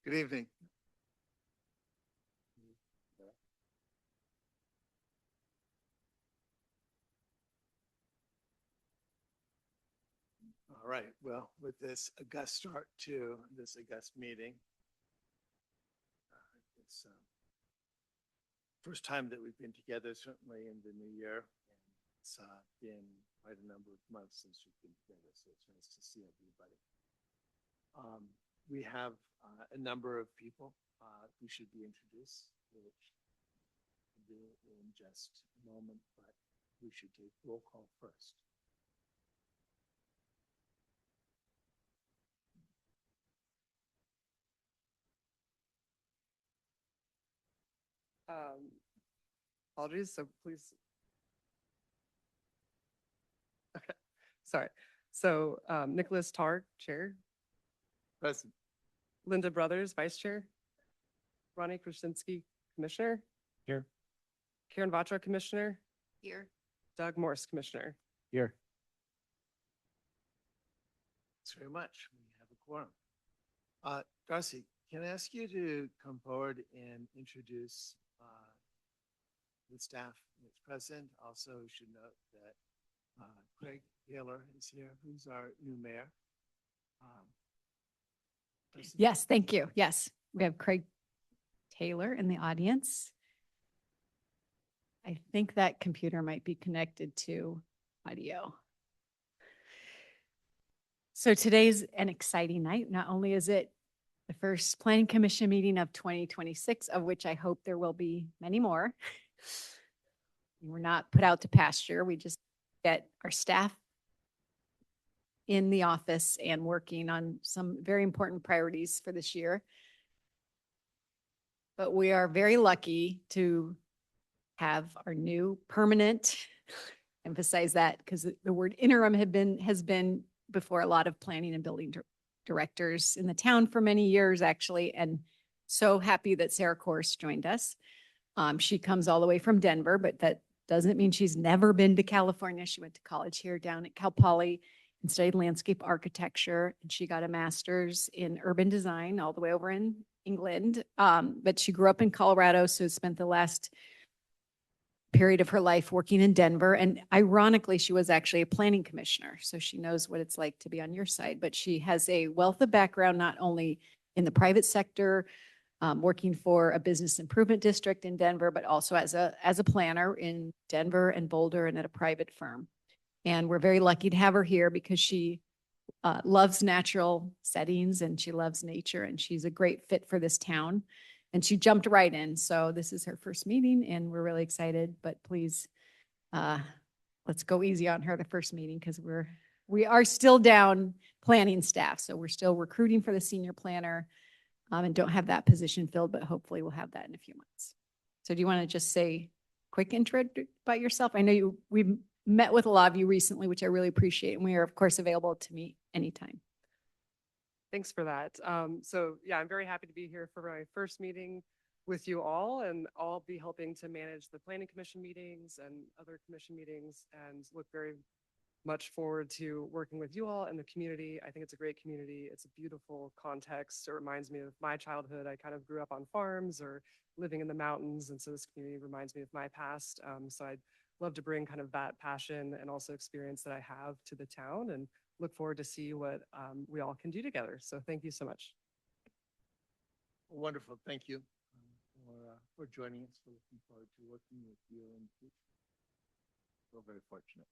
Good evening. All right, well, with this august start to this august meeting, it's first time that we've been together, certainly in the new year. And it's been quite a number of months since we've been together, so it's nice to see everybody. We have a number of people who should be introduced, which we'll do in just a moment, but we should take roll call first. Apologies, so please. Okay, sorry. So Nicholas Targ, Chair. Present. Linda Brothers, Vice Chair. Ronnie Krasinski, Commissioner. Here. Karen Vatra, Commissioner. Here. Doug Morse, Commissioner. Here. Thanks very much. We have a quorum. Darcy, can I ask you to come forward and introduce the staff that's present? Also, you should note that Craig Taylor is here, who's our new mayor. Darcy? Yes, thank you. Yes, we have Craig Taylor in the audience. I think that computer might be connected to audio. So today's an exciting night. Not only is it the first Planning Commission meeting of 2026, of which I hope there will be many more. We're not put out to pasture. We just get our staff in the office and working on some very important priorities for this year. But we are very lucky to have our new permanent, emphasize that because the word interim has been before a lot of planning and building directors in the town for many years, actually, and so happy that Sarah Kors joined us. She comes all the way from Denver, but that doesn't mean she's never been to California. She went to college here down at Cal Poly and studied landscape architecture, and she got a master's in urban design all the way over in England. But she grew up in Colorado, so spent the last period of her life working in Denver. And ironically, she was actually a planning commissioner. So she knows what it's like to be on your side, but she has a wealth of background, not only in the private sector, working for a business improvement district in Denver, but also as a planner in Denver and Boulder and at a private firm. And we're very lucky to have her here because she loves natural settings and she loves nature and she's a great fit for this town. And she jumped right in. So this is her first meeting and we're really excited, but please, let's go easy on her the first meeting because we are still down planning staff. So we're still recruiting for the senior planner and don't have that position filled, but hopefully we'll have that in a few months. So do you want to just say a quick intro about yourself? I know we've met with a lot of you recently, which I really appreciate. And we are of course available to meet anytime. Thanks for that. So yeah, I'm very happy to be here for my first meeting with you all, and I'll be helping to manage the Planning Commission meetings and other commission meetings and look very much forward to working with you all and the community. I think it's a great community. It's a beautiful context. It reminds me of my childhood. I kind of grew up on farms or living in the mountains, and so this community reminds me of my past. So I'd love to bring kind of that passion and also experience that I have to the town and look forward to see what we all can do together. So thank you so much. Wonderful. Thank you for joining us. We're looking forward to working with you in the future. We're very fortunate.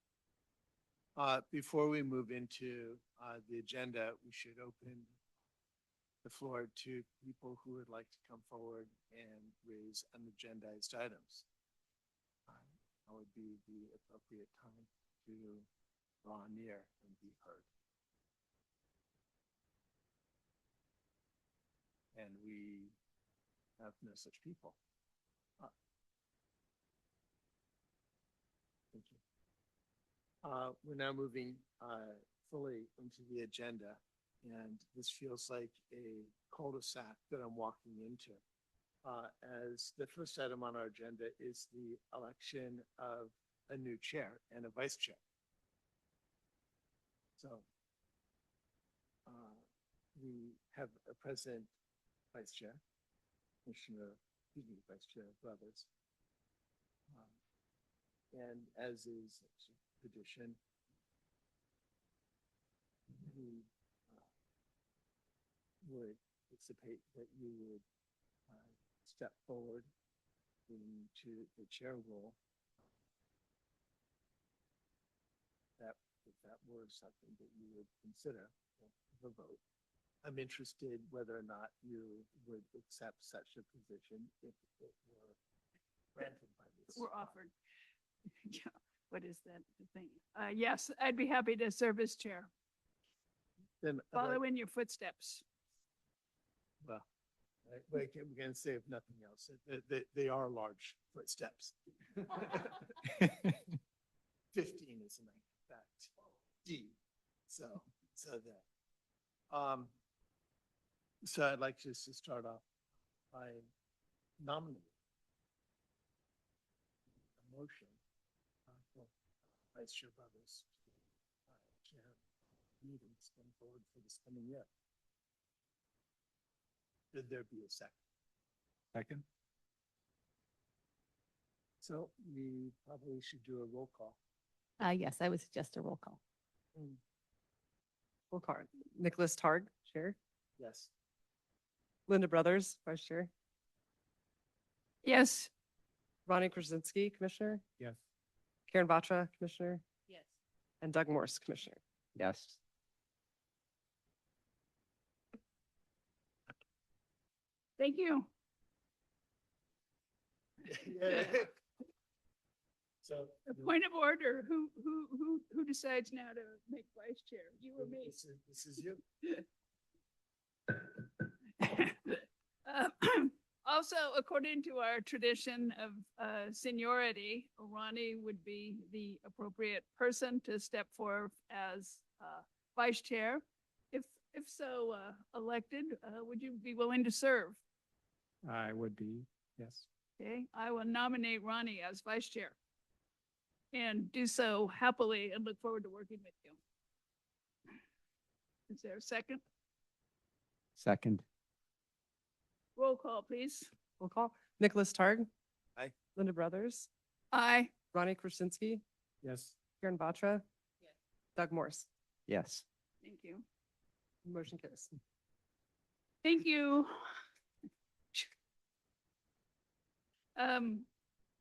Before we move into the agenda, we should open the floor to people who would like to come forward and raise unagendized items. That would be the appropriate time to draw near and be heard. And we have no such people. Thank you. We're now moving fully into the agenda, and this feels like a cul-de-sac that I'm walking into. As the first item on our agenda is the election of a new chair and a vice chair. So we have a present Vice Chair, Vice Chair Brothers. And as is tradition, we would anticipate that you would step forward into the chair role. That, if that were something that you would consider the vote. I'm interested whether or not you would accept such a position if it were granted by this. We're offered. Yeah, what is that thing? Yes, I'd be happy to serve as chair. Then, I'd Follow like- in your footsteps. well, we're going to say if nothing else, they are large footsteps. 15 is in fact D. So that. So I'd like just to start off by nominating a motion for Vice Chair Brothers to chair meetings going forward for this coming year. Should there be a second? Second? So we probably should do a roll call. Yes, I would suggest a roll call. Full card. Nicholas Targ, Chair. Yes. Linda Brothers, Vice Chair. Yes. Ronnie Krasinski, Commissioner. Yes. Karen Batra, Commissioner. Yes. And Doug Morse, Commissioner. Yes. Thank you. So. A point of order. Who decides now to make vice chair? You or me? This is you. Also, according to our tradition of seniority, Ronnie would be the appropriate person to step forward as vice chair. If so elected, would you be willing to serve? I would be, yes. Okay, I will nominate Ronnie as vice chair. And do so happily and look forward to working with you. Is there a second? Second. Roll call, please. Roll call. Nicholas Targ. Aye. Linda Brothers. Aye. Ronnie Krasinski. Yes. Karen Batra. Doug Morse. Yes. Thank you. Motion carries. Thank you. I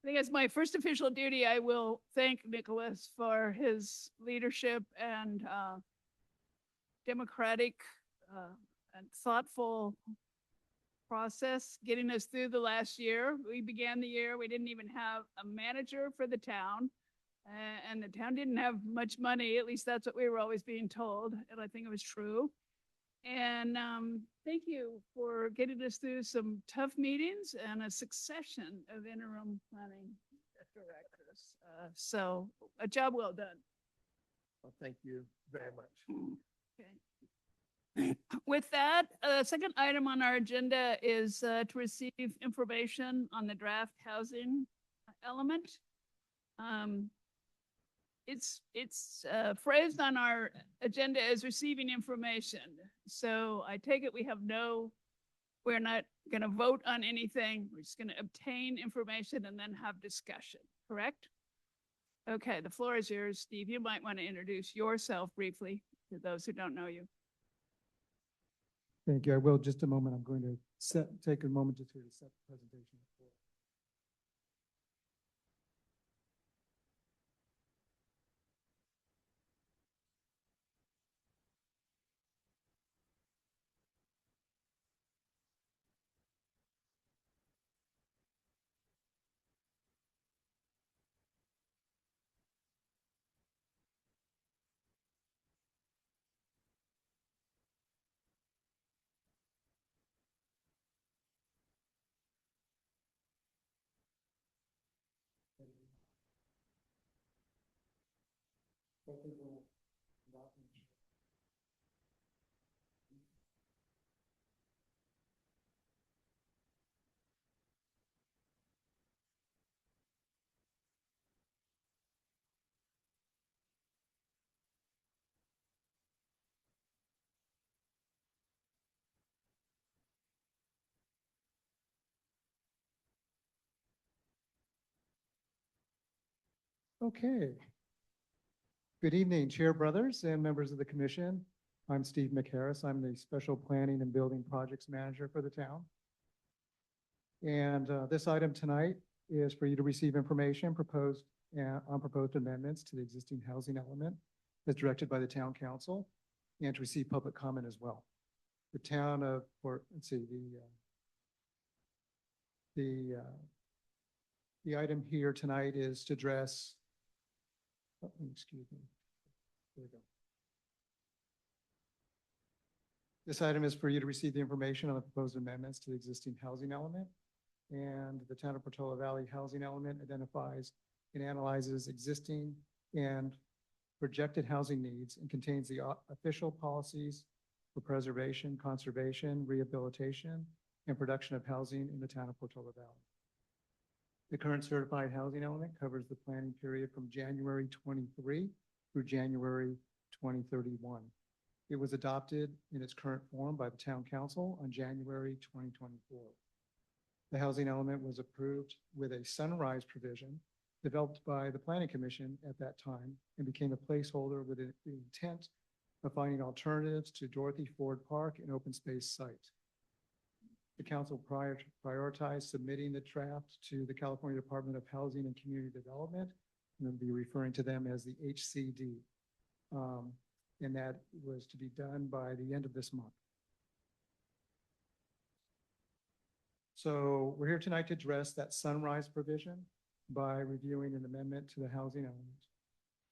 think as my first official duty, I will thank Nicholas for his leadership and democratic and thoughtful process getting us through the last year. We began the year, we didn't even have a manager for the town. And the town didn't have much money, at least that's what we were always being told, and I think it was true. And thank you for getting us through some tough meetings and a succession of interim planning directors. So a job well done. Well, thank you very much. Okay. With that, second item on our agenda is to receive information on the draft housing element. It's phrased on our agenda as receiving information. So I take it we're not going to vote on anything. We're just going to obtain information and then have discussion, correct? Okay, the floor is yours. Steve, you might want to introduce yourself briefly to those who don't know you. Thank you. I will just a moment. I'm going to take a moment just here to set the presentation. Okay. Good evening, Chair Brothers and members of the commission. I'm Steve McHarris. I'm the Special Planning and Building Projects Manager for the town. And this item tonight is for you to receive information on proposed amendments to the existing housing element as directed by the town council, and to receive public comment as well. The town of, let's see, the item here tonight is to address, excuse me. There we go. This item is for you to receive the information on the proposed amendments to the existing housing element. And the town of Portola Valley housing element identifies and analyzes existing and projected housing needs and contains the official policies for preservation, conservation, rehabilitation, and production of housing in the town of Portola Valley. The current certified housing element covers the planning period from January 23 through January 2031. It was adopted in its current form by the town council on January 2024. The housing element was approved with a sunrise provision developed by the Planning Commission at that time and became a placeholder with the intent of finding alternatives to Dorothy Ford Park and open space site. The council prioritized submitting the draft to the California Department of Housing and Community Development, and we'll be referring to them as the HCD. And that was to be done by the end of this month. So we're here tonight to address that sunrise provision by reviewing an amendment to the housing element.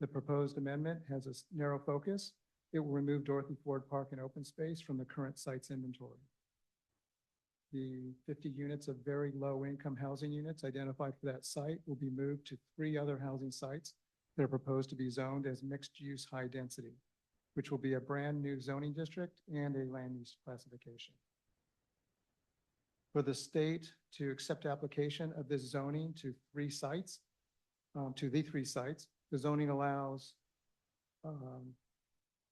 The proposed amendment has a narrow focus. It will remove Dorothy Ford Park and open space from the current sites inventory. The 50 units of very low income housing units identified for that site will be moved to 3 other housing sites that are proposed to be zoned as mixed use high density, which will be a brand new zoning district and a land use classification. For the state to accept application of this zoning to 3 sites, the zoning allows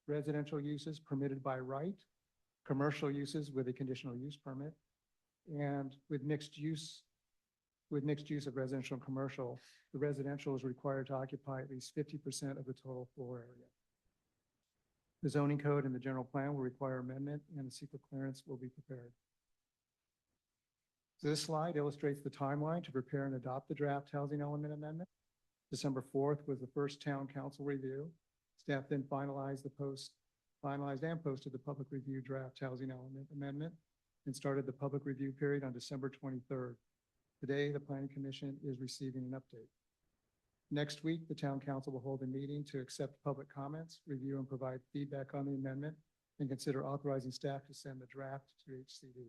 residential uses permitted by right, commercial uses with a conditional use permit, and with mixed use of residential and commercial, the residential is required to occupy at least 50% of the total floor area. The zoning code and the general plan will require amendment, and the secret clearance will be prepared. So this slide illustrates the timeline to prepare and adopt the draft housing element amendment. December 4th was the first town council review. Staff then finalized and posted the public review draft housing element amendment and started the public review period on December 23rd. Today, the Planning Commission is receiving an update. Next week, the town council will hold a meeting to accept public comments, review and provide feedback on the amendment, and consider authorizing staff to send the draft to HCD.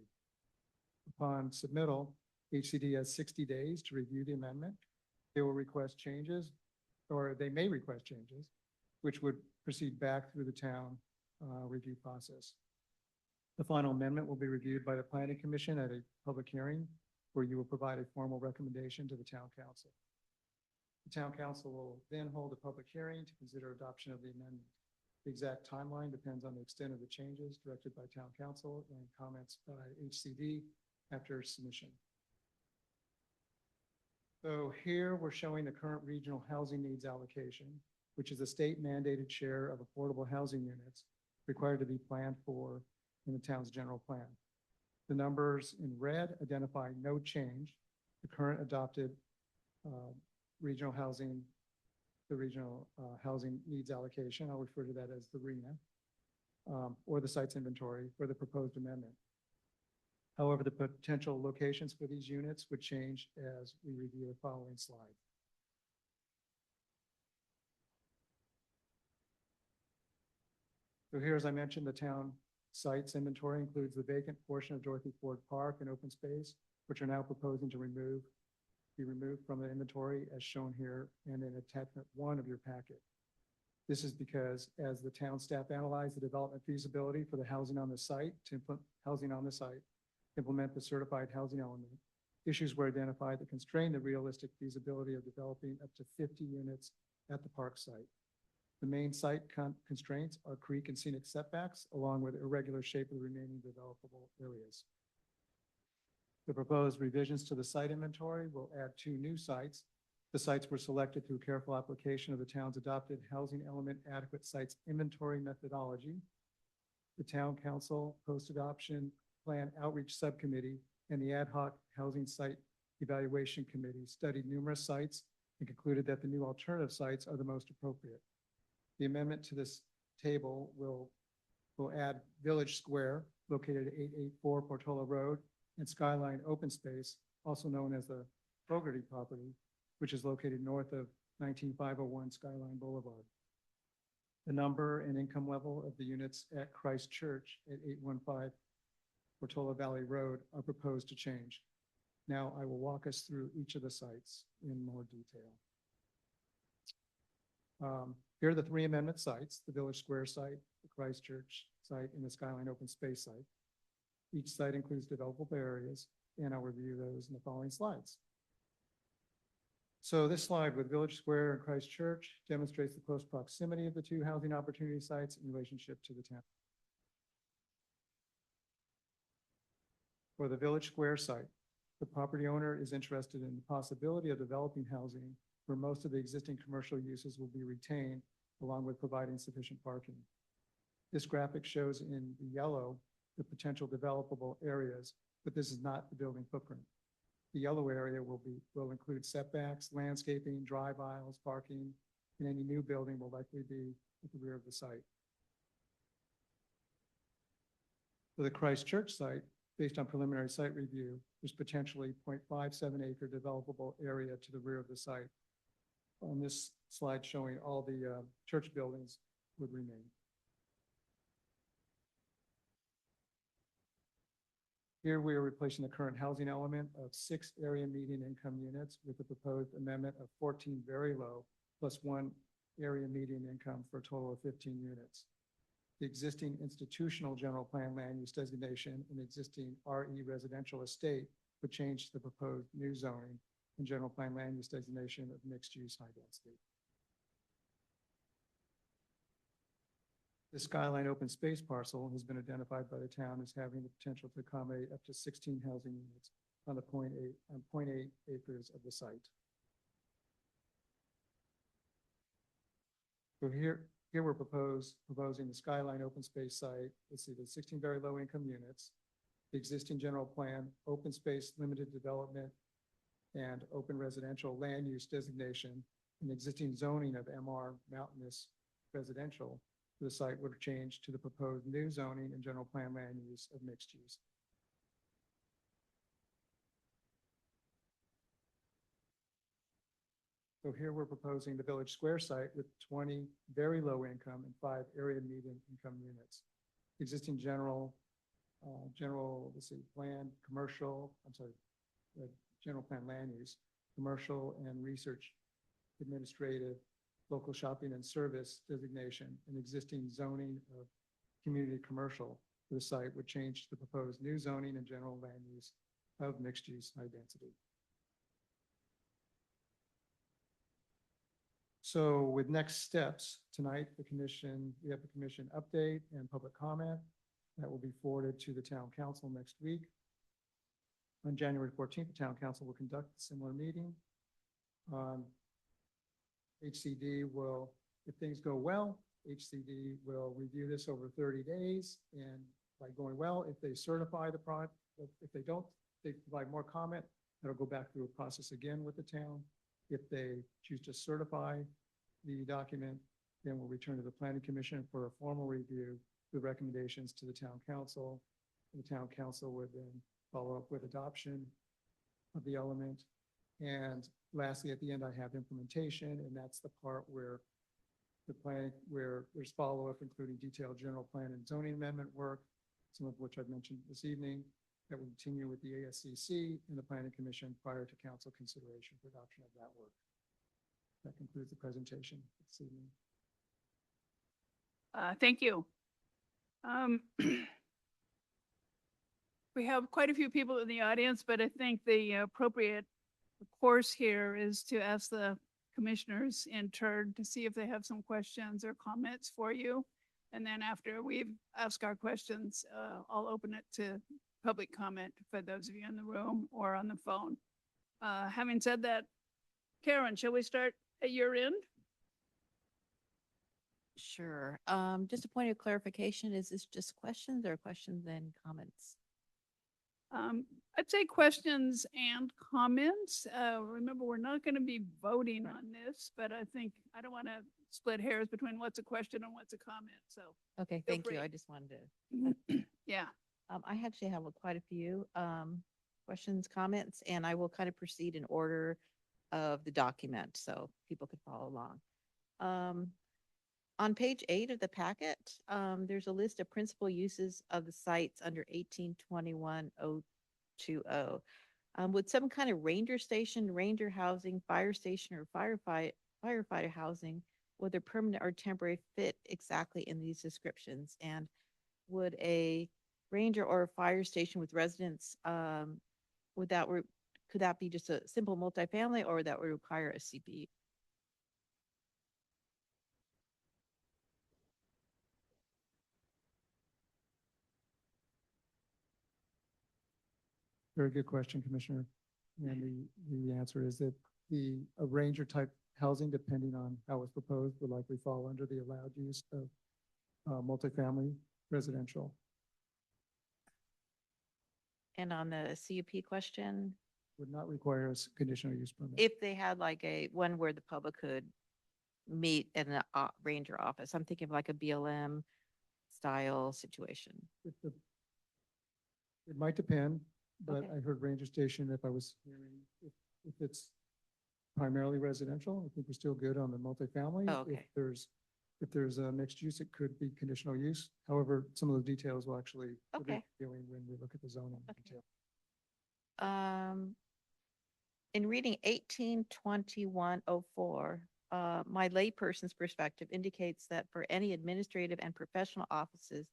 Upon submittal, HCD has 60 days to review the amendment. They will request changes, or they may request changes, which would proceed back through the town review process. The final amendment will be reviewed by the Planning Commission at a public hearing where you will provide a formal recommendation to the town council. The town council will then hold a public hearing to consider adoption of the amendment. The exact timeline depends on the extent of the changes directed by town council and comments by HCD after submission. So here we're showing the current regional housing needs allocation, which is a state mandated share of affordable housing units required to be planned for in the town's general plan. The numbers in red identify no change. The current adopted regional housing needs allocation, I'll refer to that as the RHNA, or the sites inventory for the proposed amendment. However, the potential locations for these units would change as we review the following slide. So here, as I mentioned, the town sites inventory includes the vacant portion of Dorothy Ford Park and open space, which are now proposing to be removed from the inventory as shown here and in attachment 1 of your packet. This is because as the town staff analyzed the development feasibility for the housing on the site implement the certified housing element, issues were identified that constrain the realistic feasibility of developing up to 50 units at the park site. The main site constraints are creek and scenic setbacks, along with irregular shape of the remaining developable areas. The proposed revisions to the site inventory will add 2 new sites The sites were selected through careful application of the town's adopted housing element adequate sites inventory methodology. The town council, post-adoption plan outreach subcommittee, and the ad hoc housing site evaluation committee studied numerous sites and concluded that the new alternative sites are the most appropriate. The amendment to this table will add Village Square, located at 884 Portola Road, and Skyline Open Space, also known as the Fogarty property, which is located north of 19501 Skyline Boulevard. The number and income level of the units at Christ Church at 815 Portola Valley Road are proposed to change. Now I will walk us through each of the sites in more detail. Here are the three amendment sites: the Village Square site, the Christ Church site, and the Skyline Open Space site. Each site includes developable areas, and I'll review those in the following slides. So this slide with Village Square and Christ Church demonstrates the close proximity of the two housing opportunity sites in relationship to the town. For the Village Square site, the property owner is interested in the possibility of developing housing where most of the existing commercial uses will be retained, along with providing sufficient parking. This graphic shows in the yellow the potential developable areas, but this is not the building footprint. The yellow area will include setbacks, landscaping, drive aisles, parking, and any new building will likely be at the rear of the site. For the Christ Church site, based on preliminary site review, there's potentially 0.57 acre developable area to the rear of the site. On this slide showing all the church buildings would remain. Here we are replacing the current housing element of 6 area median income units with the proposed amendment of 14 very low plus 1 area median income for a total of 15 units. The existing institutional general plan land use designation and existing RE residential estate would change to the proposed new zoning and general plan land use designation of mixed use high density. The Skyline Open Space parcel has been identified by the town as having the potential to accommodate up to 16 housing units on the 0.8 acres of the site. So here we're proposing the Skyline Open Space site. Let's see, the 16 very low income units, the existing general plan, open space, limited development, and open residential land use designation, and existing zoning of MR mountainous residential. The site would change to the proposed new zoning and general plan land use of mixed use. So here we're proposing the Village Square site with 20 very low income and 5 area median income units. Existing general plan, commercial, general plan land use, commercial and research, administrative, local shopping and service designation, and existing zoning of community commercial for the site would change to the proposed new zoning and general land use of mixed use high density. So with next steps tonight, we have the commission update and public comment that will be forwarded to the town council next week. On January 14th, the town council will conduct a similar meeting. HCD will, if things go well, HCD will review this over 30 days. And by going well, if they certify the product, if they don't, they provide more comment, that'll go back through a process again with the town. If they choose to certify the document, then we'll return to the planning commission for a formal review with recommendations to the town council. The town council would then follow up with adoption of the element. And lastly, at the end, I have implementation, and that's the part where there's follow-up, including detailed general plan and zoning amendment work, some of which I've mentioned this evening, that will continue with the ASCC and the planning commission prior to council consideration for adoption of that work. That concludes the presentation this evening. Thank you. We have quite a few people in the audience, but I think the appropriate course here is to ask the commissioners in turn to see if they have some questions or comments for you. And then after we've asked our questions, I'll open it to public comment for those of you in the room or on the phone. Having said that, Karen, shall we start at your end? Sure. Just a point of clarification, is this just questions or questions and comments? I'd say questions and comments. Remember, we're not going to be voting on this, but I think, I don't want to split hairs between what's a question and what's a comment, so, Okay, Feel thank you. free. I just wanted to, yeah. I actually have quite a few, questions, comments, and I will kind of proceed in order of the document, so people could follow along. On page 8 of the packet, there's a list of principal uses of the sites under 1821-020. Would some kind of ranger station, ranger housing, fire station, or firefighter housing, whether permanent or temporary, fit exactly in these descriptions? And would a ranger or a fire station with residents, could that be just a simple multifamily, or would that require a CP? Very good question, Commissioner. And the answer is that a ranger type housing, depending on how it's proposed, would likely fall under the allowed use of multifamily residential. And on the CUP question, Would not require a conditional use permit. if they had like one where the public could meet in the ranger office, I'm thinking of like a BLM style situation. If the- It might depend, but Okay. I heard ranger station, if I was hearing, if it's primarily residential, I think we're still good on the multifamily. Oh, okay. If there's a mixed use, it could be conditional use. However, some of the details will actually we'll be Okay. dealing when we look at the zoning Okay. detail. In reading 1821-04, my layperson's perspective indicates that for any administrative and professional offices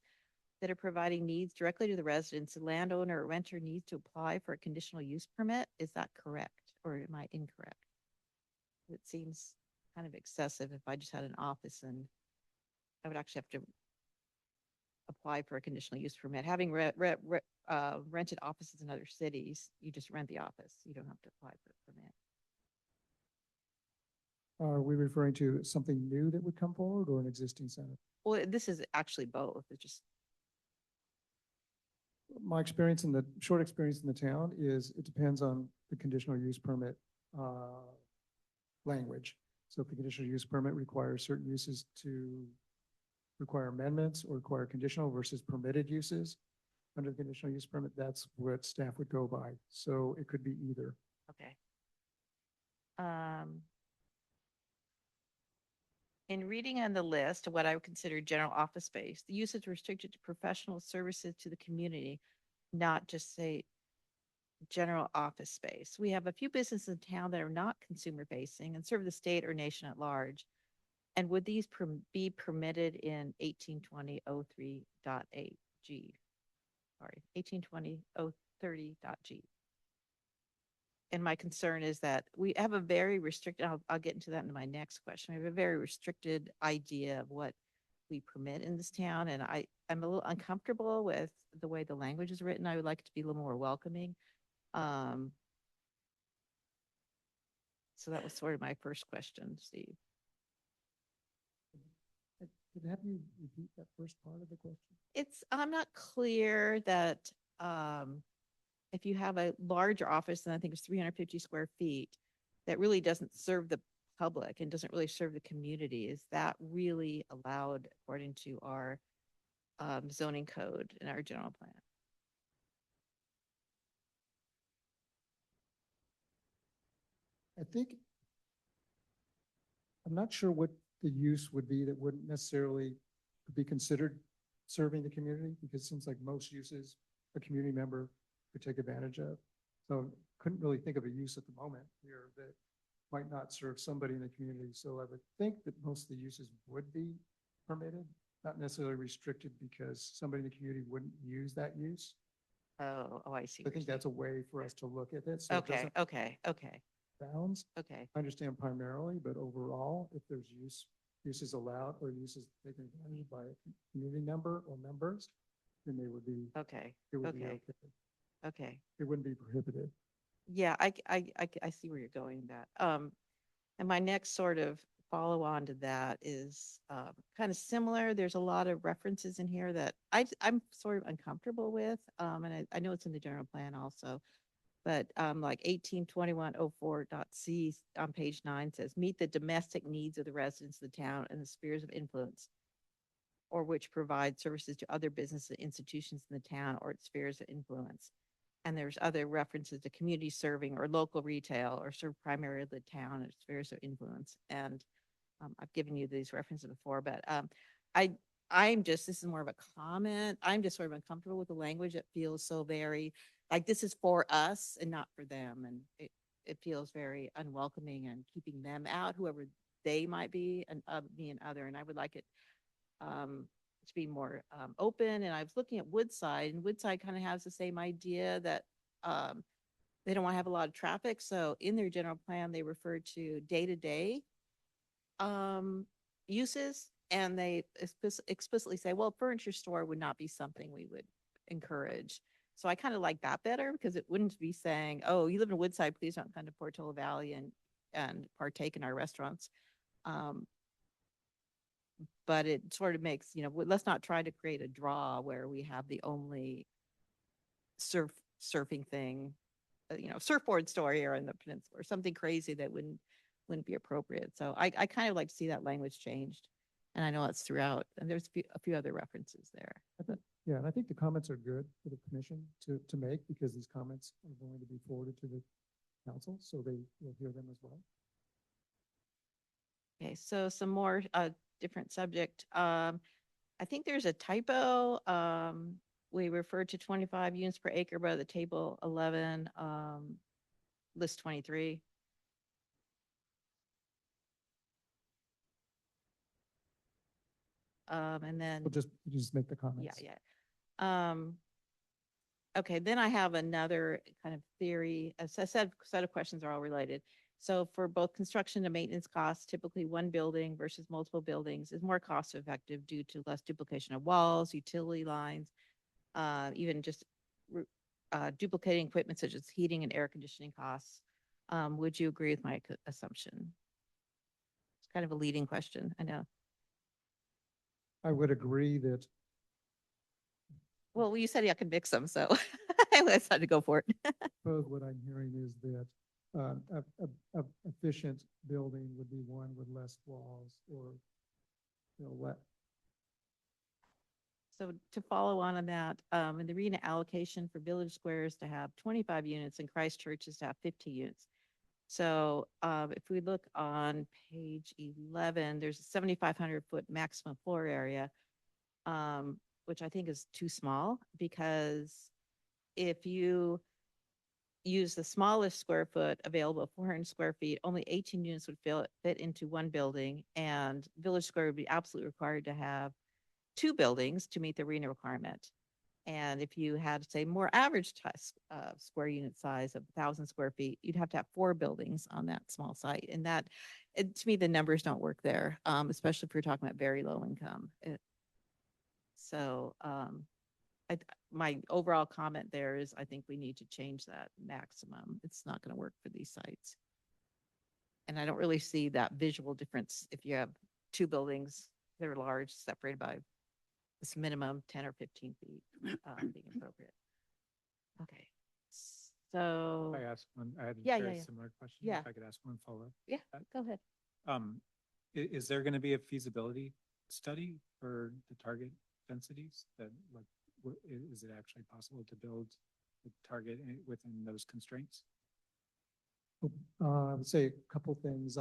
that are providing needs directly to the residents, the landowner or renter needs to apply for a conditional use permit. Is that correct, or am I incorrect? It seems kind of excessive if I just had an office and I would actually have to apply for a conditional use permit. Having rented offices in other cities, you just rent the office. You don't have to apply for a permit. Are we referring to something new that would come forward or an existing center? Well, this is actually both. It's just, My experience short experience in the town is it depends on the conditional use permit language. So if the conditional use permit requires certain uses to require amendments or require conditional versus permitted uses under the conditional use permit, that's what staff would go by. So it could be either. okay. In reading on the list of what I would consider general office space, the use is restricted to professional services to the community, not just say general office space. We have a few businesses in town that are not consumer facing and serve the state or nation at large. And would these be permitted in 1820-03.8G? Sorry, 1820-030.G. And my concern is that we have a very restricted, I'll get into that in my next question. We have a very restricted idea of what we permit in this town. And I'm a little uncomfortable with the way the language is written. I would like it to be a little more welcoming. So that was sort of my first question, Steve. Could have you repeat that first part of the question? I'm not clear that, if you have a larger office, and I think it's 350 square feet, that really doesn't serve the public and doesn't really serve the community, is that really allowed according to our zoning code and our general plan? I think, I'm not sure what the use would be that wouldn't necessarily be considered serving the community, because it seems like most uses a community member could take advantage of. So couldn't really think of a use at the moment here that might not serve somebody in the community. So I would think that most of the uses would be permitted, not necessarily restricted because somebody in the community wouldn't use that use. Oh, I see. I what think you're that's a way for us to look at it. So it saying. Okay, doesn't bounds. okay. I understand primarily, but overall, if there's uses allowed or uses taken advantage by a community member or members, then they would be, Okay, it would be okay. okay. okay. It wouldn't be prohibited. Yeah, I see where you're going with that. And my next sort of follow on to that is kind of similar. There's a lot of references in here that I'm sort of uncomfortable with. And I know it's in the general plan also. But like 182104.c on page 9 says, meet the domestic needs of the residents of the town and the spheres of influence, or which provide services to other business and institutions in the town or its spheres of influence. And there's other references to community serving or local retail or serve primarily the town and spheres of influence. And I've given you these references before, but this is more of a comment. I'm just sort of uncomfortable with the language. It feels so very like this is for us and not for them. And it feels very unwelcoming and keeping them out, whoever they might be, and me and other. And I would like it to be more open. And I was looking at Woodside, and Woodside kind of has the same idea that they don't want to have a lot of traffic. So in their general plan, they refer to day-to-day uses, and they explicitly say, well, furniture store would not be something we would encourage. So I kind of like that better, because it wouldn't be saying, oh, you live in Woodside, please don't come to Portola Valley and partake in our restaurants. But it sort of makes, let's not try to create a draw where we have the only surfing thing, surfboard store here in the peninsula, or something crazy that wouldn't be appropriate. So I kind of like to see that language changed. And I know it's throughout, and there's a few other references there. Yeah, and I think the comments are good for the commission to make, because these comments are going to be forwarded to the council, so they will hear them as well. Okay, so some more different subject. I think there's a typo. We referred to 25 units per acre, but the table 11 list 23. And then We'll just make the comments. yeah. Okay, then I have another kind of theory. As I said, set of questions are all related. So for both construction and maintenance costs, typically one building versus multiple buildings is more cost effective due to less duplication of walls, utility lines, even just duplicating equipment such as heating and air conditioning costs. Would you agree with my assumption? It's kind of a leading question, I know. I would agree that Well, you said I could mix them, so I decided to go for it. both what I'm hearing is that a efficient building would be one with less walls, or what. So to follow on that, in the arena allocation for Village Squares to have 25 units and Christchurch is to have 50 units. So if we look on page 11, there's a 7,500 foot maximum floor area, which I think is too small, because if you use the smallest square foot available, 400 square feet, only 18 units would fit into one building, and Village Square would be absolutely required to have 2 buildings to meet the arena requirement. And if you had, say, more average square unit size of 1,000 square feet, you'd have to have 4 buildings on that small site. And that, to me, the numbers don't work there, especially if you're talking about very low income. My overall comment there is I think we need to change that maximum. It's not going to work for these sites. And I don't really see that visual difference if you have 2 buildings that are large, separated by this minimum 10 or 15 feet being appropriate. Okay. So I asked one, I had a Yeah, very yeah. similar question. Yeah. If I could ask one follow-up. go ahead. Is there going to be a feasibility study for the target densities that is it actually possible to build the target within those constraints? I would say a couple things.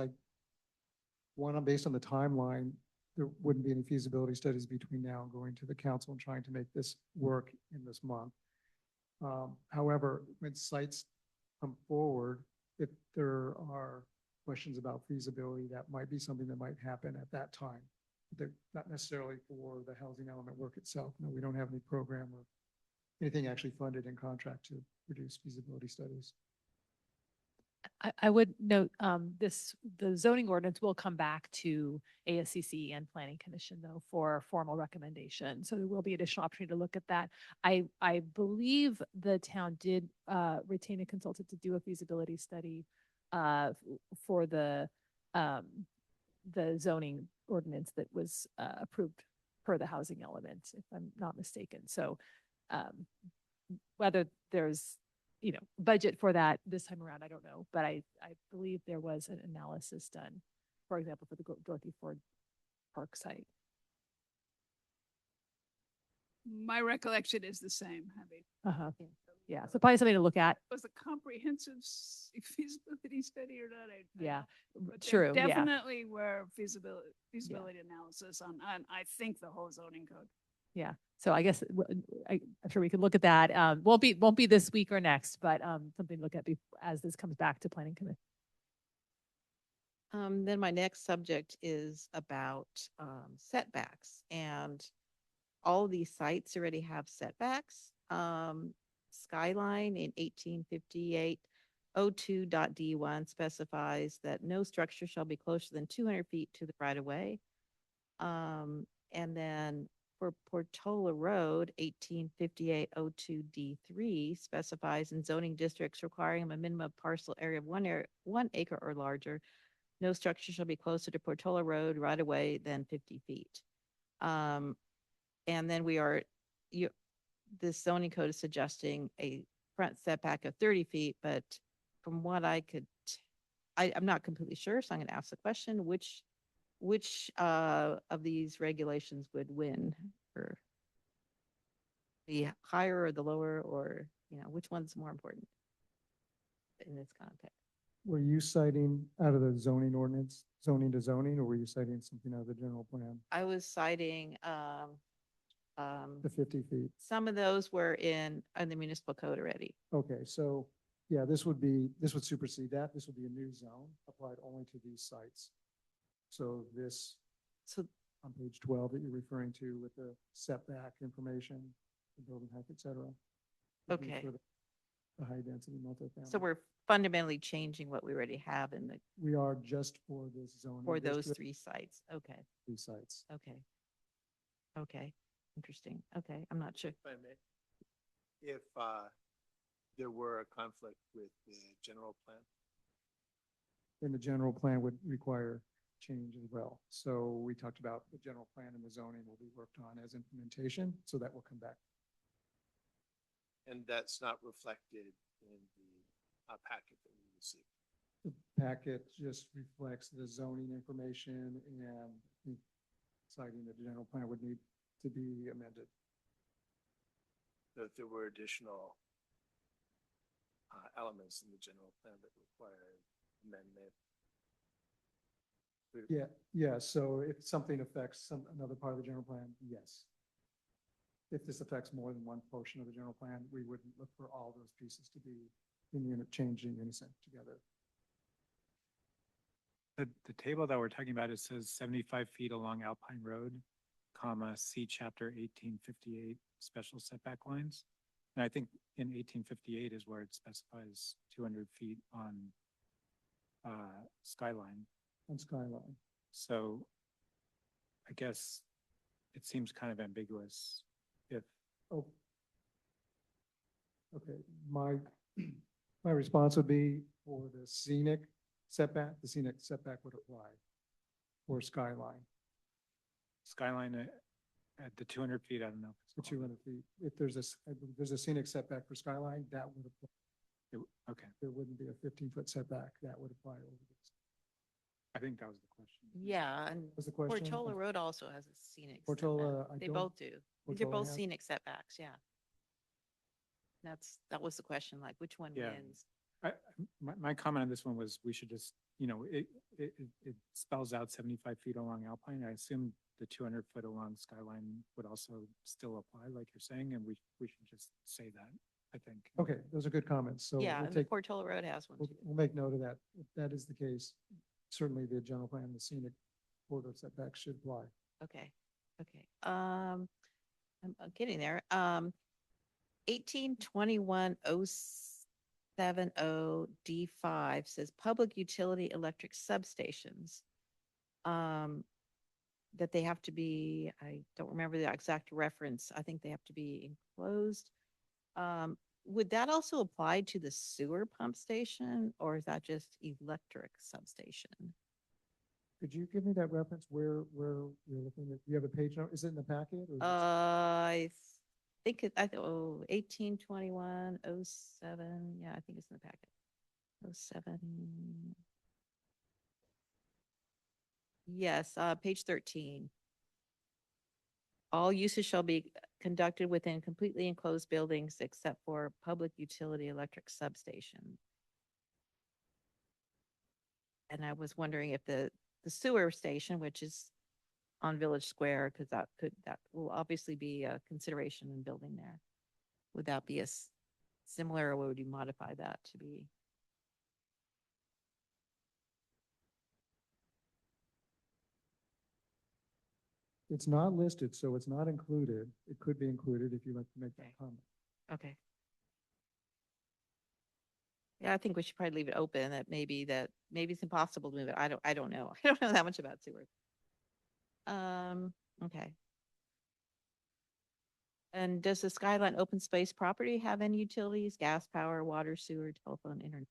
One, based on the timeline, there wouldn't be any feasibility studies between now and going to the council and trying to make this work in this month. However, when sites come forward, if there are questions about feasibility, that might be something that might happen at that time. They're not necessarily for the housing element work itself. No, we don't have any program or anything actually funded in contract to produce feasibility studies. I would note, the zoning ordinance will come back to ASCC and Planning Commission though for formal recommendation. So there will be additional opportunity to look at that. I believe the town did retain a consultant to do a feasibility study for the the zoning ordinance that was approved per the housing element, if I'm not mistaken. So whether there's, budget for that this time around, I don't know, but I believe there was an analysis done, for example, for the Dorothy Ford Park site. My recollection is the same. I mean, Uh-huh. Yeah, so probably something to look at. was a comprehensive feasibility study or not? Yeah, but there true, yeah. Definitely were feasibility analysis on, I think, the whole zoning code. Yeah, so I guess I'm sure we could look at that. Won't be this week or next, but something to look at as this comes back to planning commission. Then my next subject is about setbacks, and all of these sites already have setbacks. Skyline in 1858 02.d1 specifies that no structure shall be closer than 200 feet to the right of way. And then for Portola Road, 1858 02.d3 specifies in zoning districts requiring a minimum parcel area of 1 acre or larger, no structure shall be closer to Portola Road right away than 50 feet. And then this zoning code is suggesting a front setback of 30 feet, but from what I'm not completely sure, so I'm gonna ask the question, which of these regulations would win, or the higher or the lower, or, which one's more important in this context? Were you citing out of the zoning ordinance, zoning to zoning, or were you citing something out of the general plan? I was citing, The 50 feet. some of those were in the municipal code already. Okay, so yeah, this would supersede that. This would be a new zone applied only to these sites. So this So on page 12 that you're referring to with the setback information, the building height, et cetera. would be Okay. for The high density multifamily. So we're fundamentally changing what we already have in We are just for this zoning. for those district, 3 sites. Okay, These sites. okay. Okay, interesting. Okay, I'm not sure. If I may, if there were a conflict with the general plan, Then the general plan would require change as well. So we talked about the general plan and the zoning will be worked on as implementation, so that will come back. and that's not reflected in the packet that we received. The packet just reflects the zoning information and citing that the general plan would need to be amended. So if there were additional elements in the general plan that required amendment. Yeah, so if something affects another part of the general plan, yes. If this affects more than one portion of the general plan, we would look for all those pieces to be changed in unison together. The table that we're talking about, it says 75 feet along Alpine Road, comma, see chapter 1858, special setback lines. And I think in 1858 is where it specifies 200 feet on Skyline. On Skyline. So I guess it seems kind of ambiguous if, Oh. Okay, my response would be for the scenic setback would apply for Skyline, Skyline at the 200 feet, I don't know. the 200 feet. If there's a scenic setback for Skyline, that would apply. Okay, There wouldn't be a 15-foot setback. That would apply over this. I think that was the question. Yeah, and Was the question? Portola Road also has a scenic Portola, setback. I They don't- both do. These are Portola both has- scenic setbacks, yeah. That was the question, like which one Yeah. wins? My comment on this one was we should just, it spells out 75 feet along Alpine. I assume the 200 foot along Skyline would also still apply, like you're saying, and we should just say that, I think. Okay, those are good comments. So Yeah, we'll and take, Portola Road has one we'll, too. we'll make note of that. If that is the case, certainly the general plan, the scenic corridor setbacks should apply. Okay, okay. I'm getting there. 1821-070 D5 says public utility electric substations. That they have to be, I don't remember the exact reference. I think they have to be enclosed. Would that also apply to the sewer pump station, or is that just electric substation? Could you give me that reference where you're looking at? Do you have a page number? Is it in the packet? Or is it- I think it, oh, 1821/07. Yeah, I think it's in the packet. 07. Yes, page 13. All uses shall be conducted within completely enclosed buildings except for public utility electric substation. And I was wondering if the sewer station, which is on Village Square, because that will obviously be a consideration in building there. Would that be similar, or would you modify that to be? It's not listed, so it's not included. It could be included if you'd like to make that Okay. comment. Okay. Yeah, I think we should probably leave it open, maybe it's impossible to move it. I don't know. I don't know that much about sewer. Okay. And does the Skyline open space property have any utilities, gas, power, water, sewer, telephone, internet?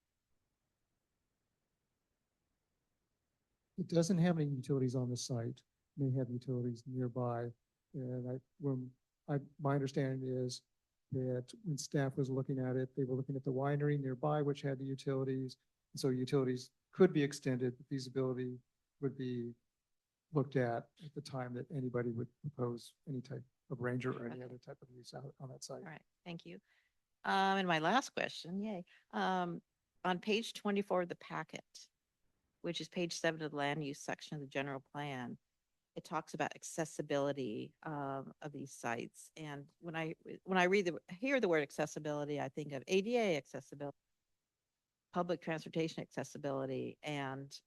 It doesn't have any utilities on the site, may have utilities nearby. And my understanding is that when staff was looking at it, they were looking at the winery nearby, which had the utilities. And so utilities could be extended, the feasibility would be looked at the time that anybody would propose any type of ranger or any Okay. other type of use out on that site. All right, thank you. And my last question, yay. On page 24 of the packet, which is page 7 of the land use section of the general plan, it talks about accessibility of these sites. And when I hear the word accessibility, I think of ADA accessibility, public transportation accessibility, and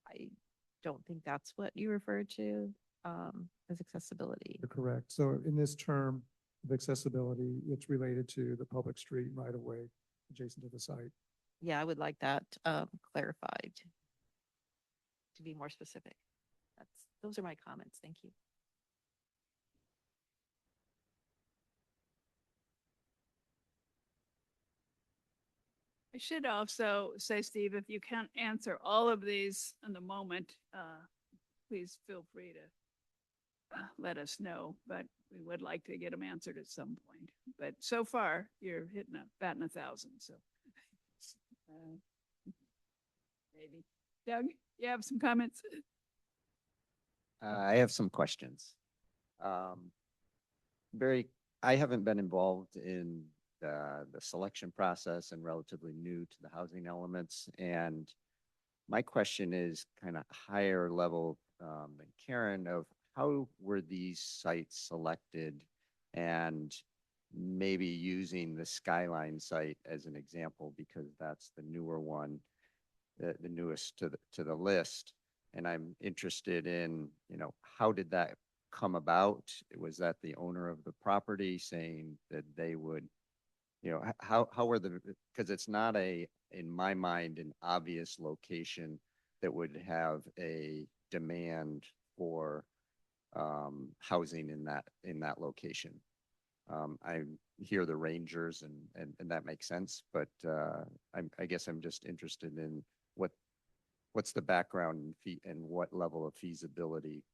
I don't think that's what you referred to as accessibility. You're correct. So in this term of accessibility, it's related to the public street right away adjacent to the site. Yeah, I would like that clarified to be more specific. Those are my comments. Thank you. I should also say, Steve, if you can't answer all of these in the moment, please feel free to let us know, but we would like to get them answered at some point. But so far, you're hitting batting 1,000, so. Maybe. Doug, you have some comments? I have some questions. I haven't been involved in the selection process and relatively new to the housing elements. And my question is kind of higher level than Karen of how were these sites selected, and maybe using the Skyline site as an example, because that's the newer one, the newest to the list. And I'm interested in, how did that come about? Was that the owner of the property saying that they would, how were because it's not in my mind, an obvious location that would have a demand for housing in that location. I hear the Rangers and that makes sense, but I guess I'm just interested in what's the background and what level of feasibility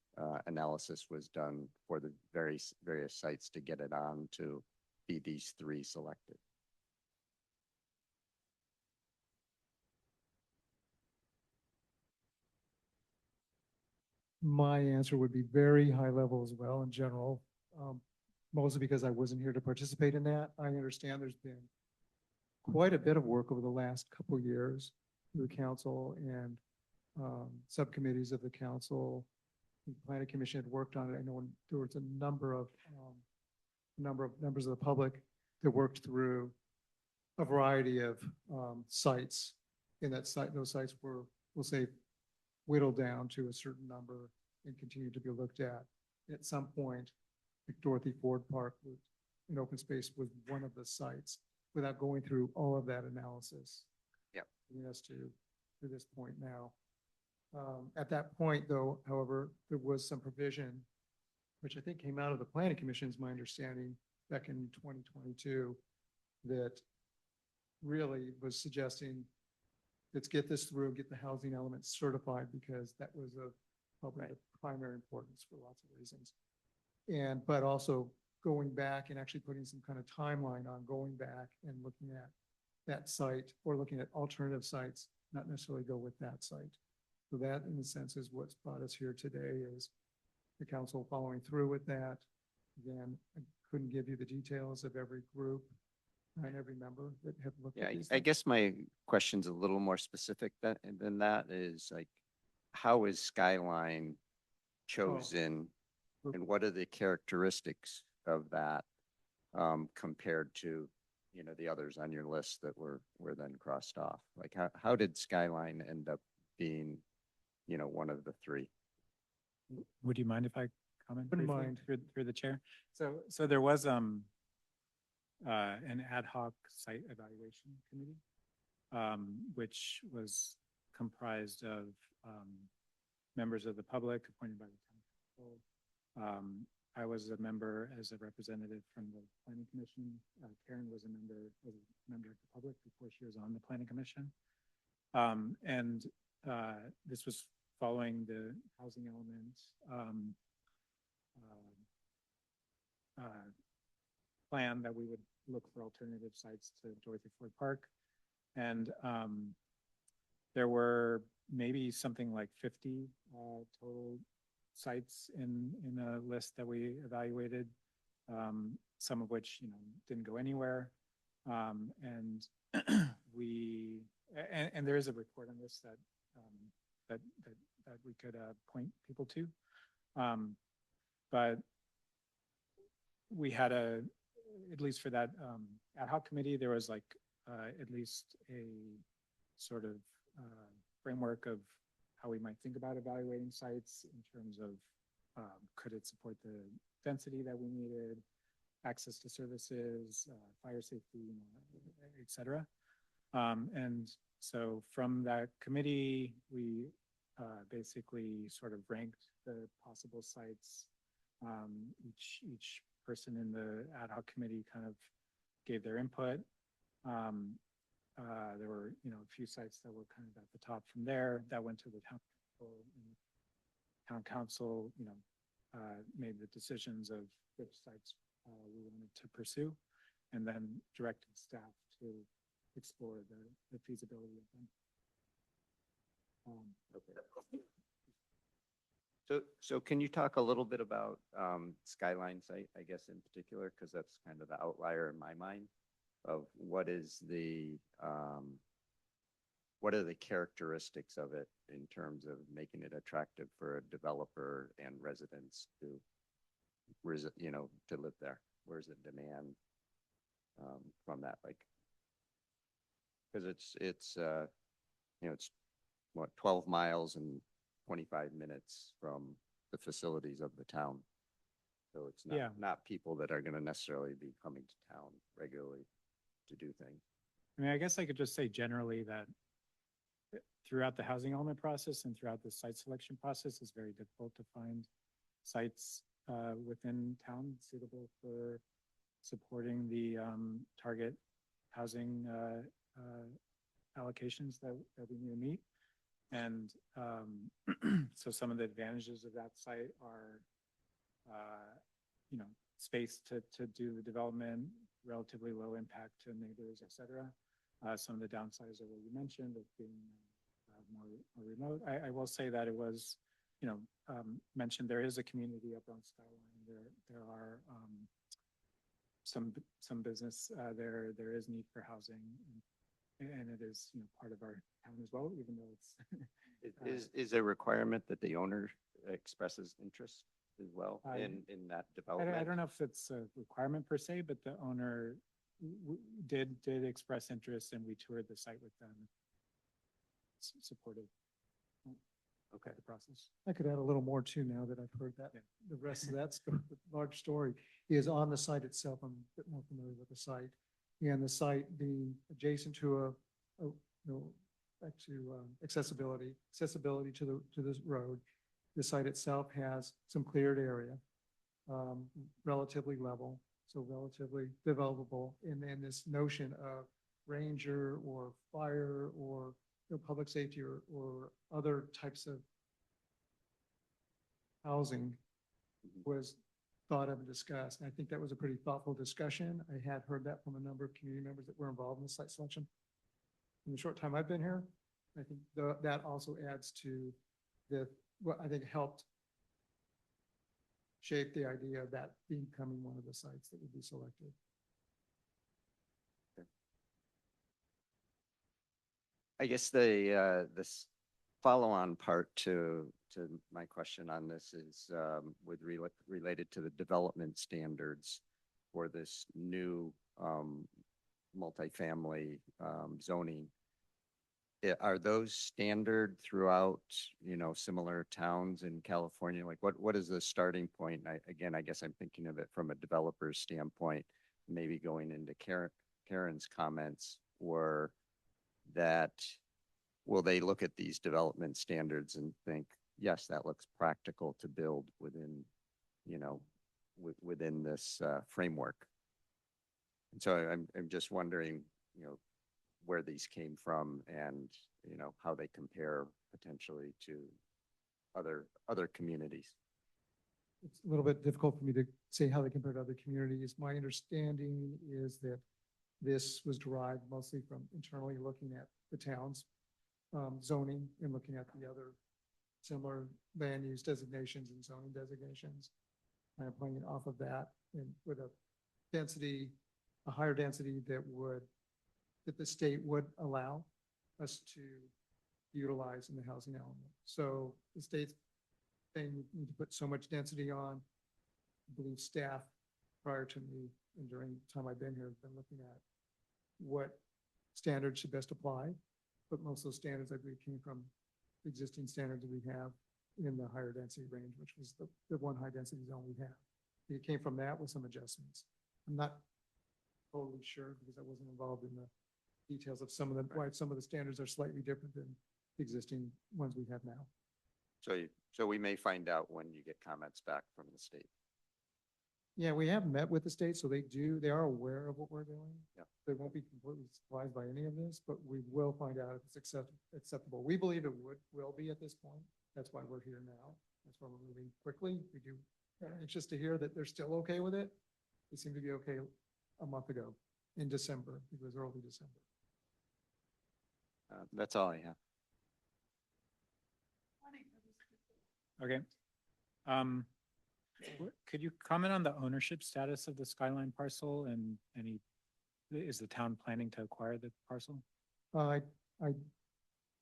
analysis was done for the various sites to get it on to be these 3 selected. My answer would be very high level as well in general, mostly because I wasn't here to participate in that. I understand there's been quite a bit of work over the last couple of years through the council and subcommittees of the council. The planning commission had worked on it. I know there was a number of members of the public that worked through a variety of sites. In that site, those sites were, we'll say, whittled down to a certain number and continue to be looked at. At some point, Dorothy Ford Park in open space was one of the sites without going through all of that analysis. Yeah. Bringing us to this point now. At that point, though, however, there was some provision, which I think came out of the planning commission, is my understanding, back in 2022, that really was suggesting, let's get this through, get the housing element certified, because that was probably Right. the primary importance for lots of reasons. And, but also going back and actually putting some kind of timeline on going back and looking at that site or looking at alternative sites, not necessarily go with that site. So that, in a sense, is what's brought us here today, is the council following through with that. Again, I couldn't give you the details of every group and every member that have looked Yeah, at these I things. guess my question's a little more specific than that is like, how is Skyline chosen? And what are the characteristics of that compared to, you know, the others on your list that were then crossed off? Like, how did Skyline end up being, you know, one of the three? Would you mind if I comment Wouldn't briefly mind. through the chair? So there was an ad hoc site evaluation committee, which was comprised of members of the public appointed by the town council. I was a member as a representative from the planning commission. Karen was a member of the public before she was on the planning commission. And this was following the housing element plan that we would look for alternative sites to Dorothy Ford Park. And there were maybe something like 50 total sites in a list that we evaluated, some of which, you know, didn't go anywhere. And and there is a report on this that we could point people to. But we had at least for that ad hoc committee, there was like at least a sort of framework of how we might think about evaluating sites in terms of could it support the density that we needed, access to services, fire safety, you know, et cetera. And so from that committee, we basically sort of ranked the possible sites. Each person in the ad hoc committee kind of gave their input. There were, you know, a few sites that were kind of at the top from there that went to the town council. And town council, you know, made the decisions of which sites we wanted to pursue, and then directed staff to explore the feasibility of them. So can you talk a little bit about Skyline site, I guess, in particular, because that's kind of the outlier in my mind of what are the characteristics of it in terms of making it attractive for a developer and residents to, you know, to live there? Where's the demand from that? Like, because it's you know, it's what, 12 miles and 25 minutes from the facilities of the town. So it's not people that are going to necessarily be coming to town regularly to do things. I mean, I guess I could just say generally that throughout the housing element process and throughout the site selection process, it's very difficult to find sites within town suitable for supporting the target housing allocations that we need to meet. And so some of the advantages of that site are, you know, space to do the development, relatively low impact to neighbors, et cetera. Some of the downsides are what you mentioned of being more remote. I will say that it was, you know, mentioned there is a community up on Skyline. There are some business there. There is need for housing. And it is, you know, part of our town as well, even though it's Is a requirement that the owner expresses interest as well in that development? I don't know if it's a requirement per se, but the owner did express interest, and we toured the site with them, supported the process. I could add a little more too now that I've heard that. Yeah. The rest of that large story is on the site itself. I'm a bit more familiar with the site. And the site being adjacent to you know, back to accessibility to this road. The site itself has some cleared area, relatively level, so relatively developable. And then this notion of ranger or fire or, you know, public safety or other types of housing Mhm. was thought of and discussed. And I think that was a pretty thoughtful discussion. I had heard that from a number of community members that were involved in the site selection. In the short time I've been here, I think that also adds to what I think helped shape the idea of that becoming one of the sites that would be selected. I guess this follow-on part to my question on this is, related to the development standards for this new, multifamily, zoning. Are those standard throughout, similar towns in California? Like what is the starting point? I guess I'm thinking of it from a developer's standpoint, maybe going into Karen's comments, or that will they look at these development standards and think, yes, that looks practical to build within, within this framework? And so I'm just wondering, where these came from and, how they compare potentially to other communities. It's a little bit difficult for me to say how they compare to other communities. My understanding is that this was derived mostly from internally looking at the town's zoning and looking at the other similar land use designations and zoning designations. Kind of playing off of that and with a higher density that the state would allow us to utilize in the housing element. So the state's saying you need to put so much density on. I believe staff prior to me and during the time I've been here have been looking at what standards should best apply. But most of those standards, I believe, came from existing standards that we have in the higher density range, which was the one high density zone we have. It came from that with some adjustments. I'm not totally sure because I wasn't involved in the details of why some of the standards are slightly different than the existing ones we have now. So we may find out when you get comments back from the state. Yeah, we have met with the state, so they are aware of what we're doing. Yeah. They won't be completely surprised by any of this, but we will find out if it's acceptable. We believe it will be at this point. That's why we're here now. That's why we're moving quickly. We're anxious to hear that they're still okay with it. They seem to be okay a month ago in December. It was early December. That's all I have. Okay. Could you comment on the ownership status of the Skyline parcel and is the town planning to acquire the parcel? I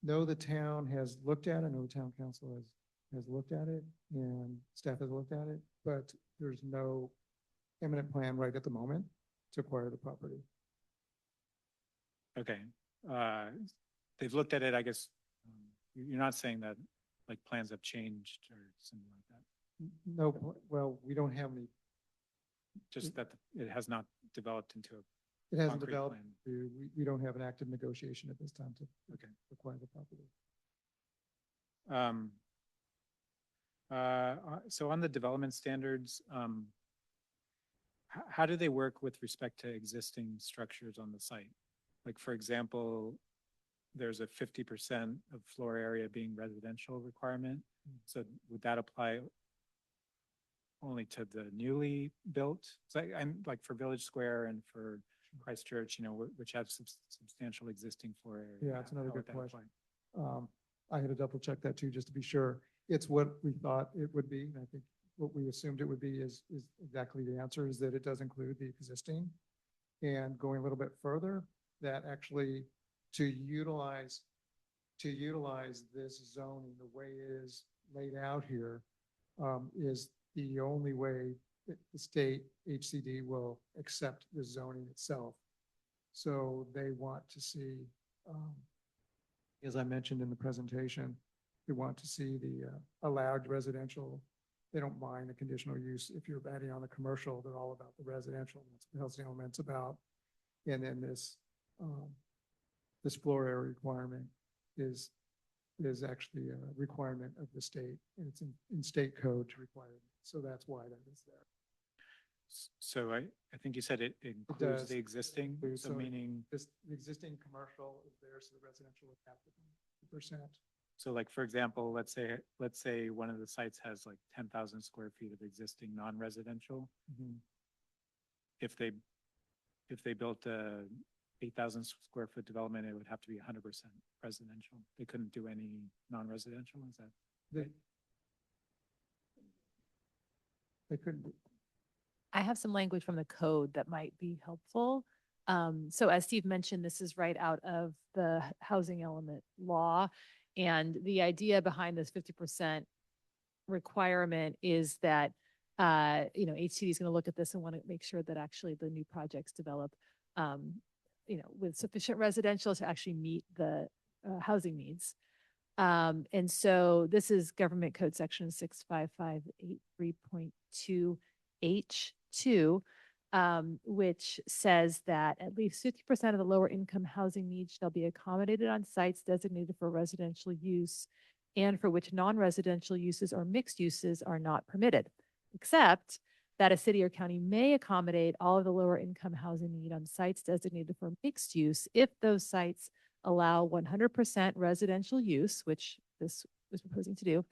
know the town has looked at it. I know the town council has looked at it and staff has looked at it, but there's no imminent plan right at the moment to acquire the property. Okay. They've looked at it, I guess. You're not saying that like plans have changed or something like that? No, well, we don't have any, Just that it has not developed into a it hasn't concrete developed. plan. We don't have an active negotiation at this time to Okay. acquire the property. So on the development standards, how do they work with respect to existing structures on the site? Like, for example, there's a 50% of floor area being residential requirement. So would that apply only to the newly built? So I'm like for Village Square and for Christchurch, which have substantial existing floor area. Yeah, it's another how would good that question. apply? I had to double check that too, just to be sure. It's what we thought it would be. And I think what we assumed it would be is exactly the answer, is that it does include the existing. And going a little bit further, that actually to utilize this zoning the way it is laid out here is the only way that the state HCD will accept the zoning itself. So they want to see, as I mentioned in the presentation, they want to see the allowed residential. They don't mind the conditional use. If you're adding on the commercial, they're all about the residential. That's what the housing element's about. And then this floor area requirement is actually a requirement of the state, and it's in state code to require it. So that's why that is there. So I think you said it includes the existing, so meaning, The existing commercial is there, so the residential would have to be 50%. So like, for example, let's say one of the sites has like 10,000 square feet of existing non-residential. If they built a 8,000 square foot development, it would have to be 100% residential. They couldn't do any non-residential, is that? They, they couldn't, I have some language from the code that might be helpful. So as Steve mentioned, this is right out of the housing element law. And the idea behind this 50% requirement is that, HCD is going to look at this and want to make sure that actually the new projects develop, with sufficient residential to actually meet the housing needs. And so this is Government Code Section 65583.2H2, which says that at least 50% of the lower income housing needs shall be accommodated on sites designated for residential use and for which non-residential uses or mixed uses are not permitted, except that a city or county may accommodate all of the lower income housing need on sites designated for mixed use if those sites allow 100% residential use, which this was proposing to do,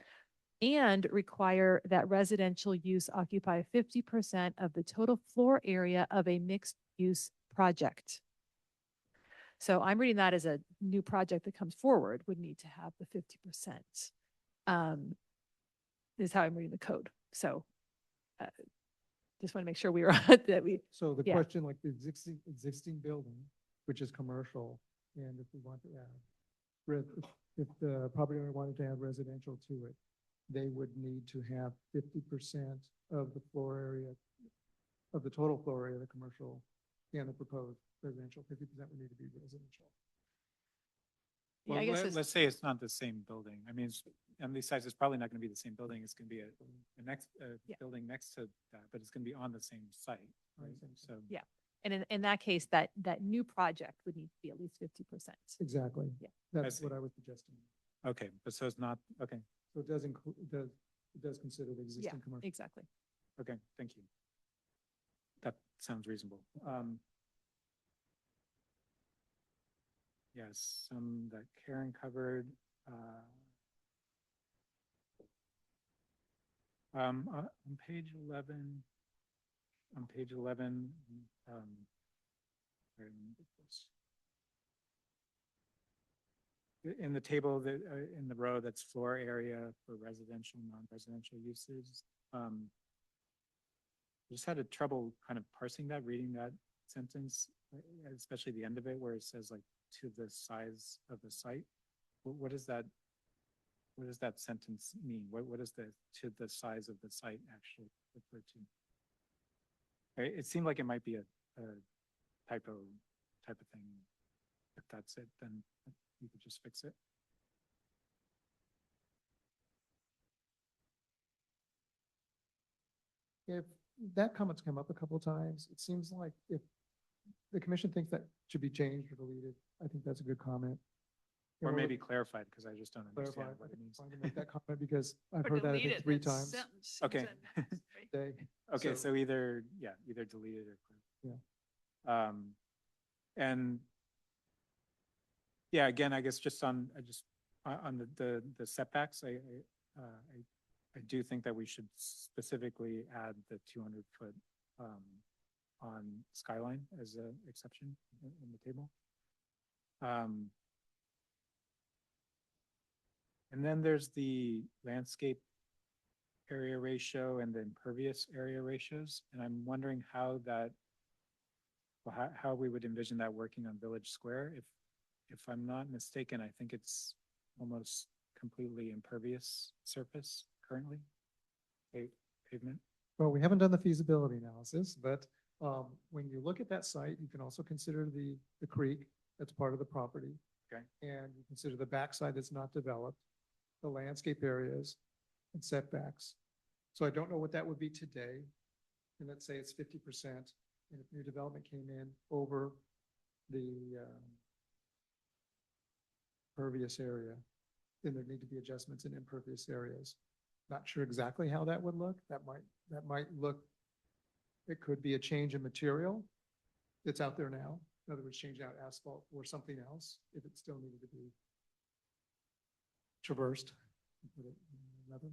and require that residential use occupy 50% of the total floor area of a mixed-use project. So I'm reading that as a new project that comes forward would need to have the 50%. Is how I'm reading the code. So just want to make sure we were that we. so the Yeah. question, like the existing building, which is commercial, and if we want to add, if the property owner wanted to add residential to it, they would need to have 50% of the floor area, of the total floor area of the commercial and the proposed residential, 50% would need to be residential. Yeah, Well, I guess let's say it's not the same building. I mean, on these sites, it's probably not going to be the same building. It's going to be a next, Yeah. building next to that, but it's going to be on the same site, right? So. Yeah. And in that case, that new project would need to be at least 50%. Exactly. Yeah. That's see. what I was suggesting. Okay, but so it's not, okay, So it does include, it does consider the Yeah, existing commercial. exactly. okay, thank you. That sounds reasonable. Yes, some that Karen covered. On page 11, where let me get this. In the table that, in the row that's floor area for residential, non-residential uses. I just had a trouble kind of parsing that, reading that sentence, especially the end of it where it says like to the size of the site. What does that sentence mean? What is the to the size of the site actually refer to? It seemed like it might be a typo type of thing. If that's it, then you could just fix it. If that comment's come up a couple of times, it seems like if the commission thinks that should be changed or deleted, I think that's a good comment. Or And we'll maybe clarified, because I just don't clarify. understand I what it think means. it's fine to make that comment because I've Or heard that I delete think it, 3 that times sentence, Okay. sentence, right? today. Okay, So- so either delete it or. Yeah. And yeah, again, I guess just on the setbacks, I do think that we should specifically add the 200-foot on skyline as an exception in the table. And then there's the landscape area ratio and the impervious area ratios. And I'm wondering how we would envision that working on Village Square. If I'm not mistaken, I think it's almost completely impervious surface currently, pavement. Well, we haven't done the feasibility analysis, but when you look at that site, you can also consider the creek that's part of the property. Okay. And you consider the backside that's not developed, the landscape areas and setbacks. So I don't know what that would be today. And let's say it's 50%. And if new development came in over the pervious area, then there'd need to be adjustments in impervious areas. Not sure exactly how that would look. That might look, it could be a change in material that's out there now. In other words, change out asphalt or something else if it still needed to be traversed. Put it another,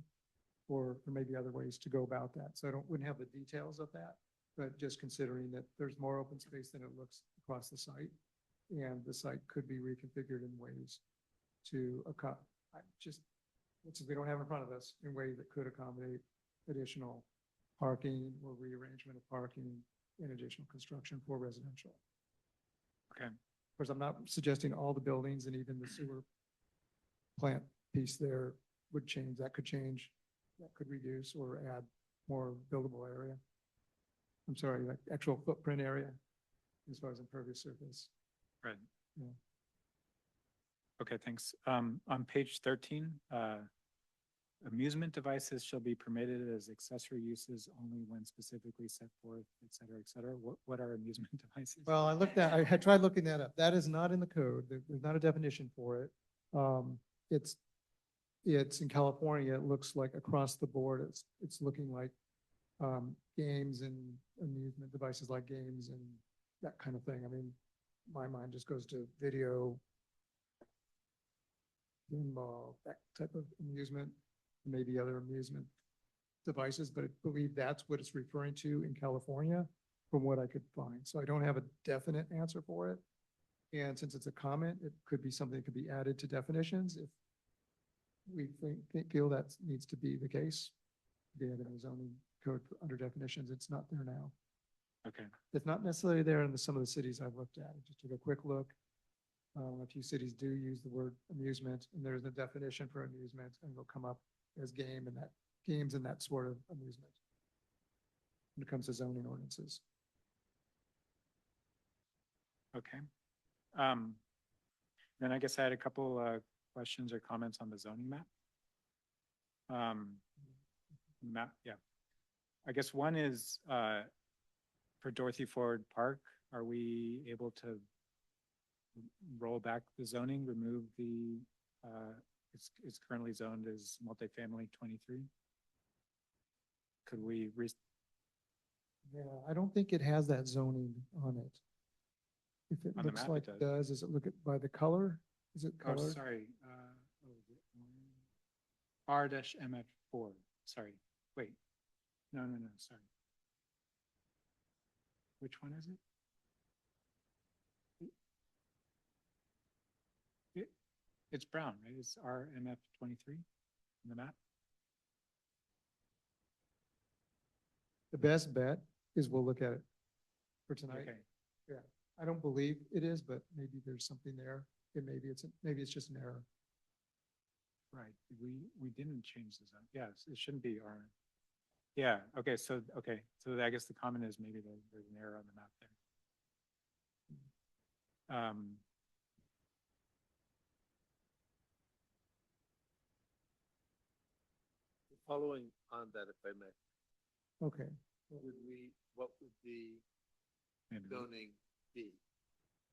or there may be other ways to go about that. So I wouldn't have the details of that, but just considering that there's more open space than it looks across the site. And the site could be reconfigured in ways to which we don't have in front of us, in ways that could accommodate additional parking or rearrangement of parking and additional construction for residential. Okay. Of course, I'm not suggesting all the buildings and even the sewer plant piece there would change. That could change, that could reduce or add more buildable area. I'm sorry, like actual footprint area as far as impervious surface. Right. Yeah. Okay, thanks. On page 13, amusement devices shall be permitted as accessory uses only when specifically set forth, et cetera, et cetera. What are amusement devices? Well, I had tried looking that up. That is not in the code. There's not a definition for it. It's in California. It looks like across the board, it's looking like games and amusement devices like games and that kind of thing. I mean, my mind just goes to video, pinball, that type of amusement, maybe other amusement devices, but I believe that's what it's referring to in California from what I could find. So I don't have a definite answer for it. And since it's a comment, it could be something that could be added to definitions if we feel that needs to be the case. Be it in the zoning code under definitions, it's not there now. Okay. It's not necessarily there in some of the cities I've looked at. I just took a quick look. A few cities do use the word amusement, and there's a definition for amusement, and it'll come up as games and that sort of amusement when it comes to zoning ordinances. Okay. Then I guess I had a couple questions or comments on the zoning map. Yeah. I guess one is for Dorothy Ford Park, are we able to roll back the zoning, remove the, it's currently zoned as multifamily 23? Could we, Yeah, I don't think it has that zoning on it. If it On the looks map it like it does, is it look at by the color? Is it oh, colored? sorry. R-MF4, sorry. Wait, no, sorry. Which one is it? It's brown, right? It's RMF23 on the map. The best bet is we'll look at it for tonight. Okay. Yeah, I don't believe it is, but maybe there's something there. Maybe it's just an error. Right. We didn't change the zone. Yeah, it shouldn't be R. Yeah. Okay. So I guess the comment is maybe there's an error on the map there. Following on that, if I may, Okay. what would the Maybe. zoning be?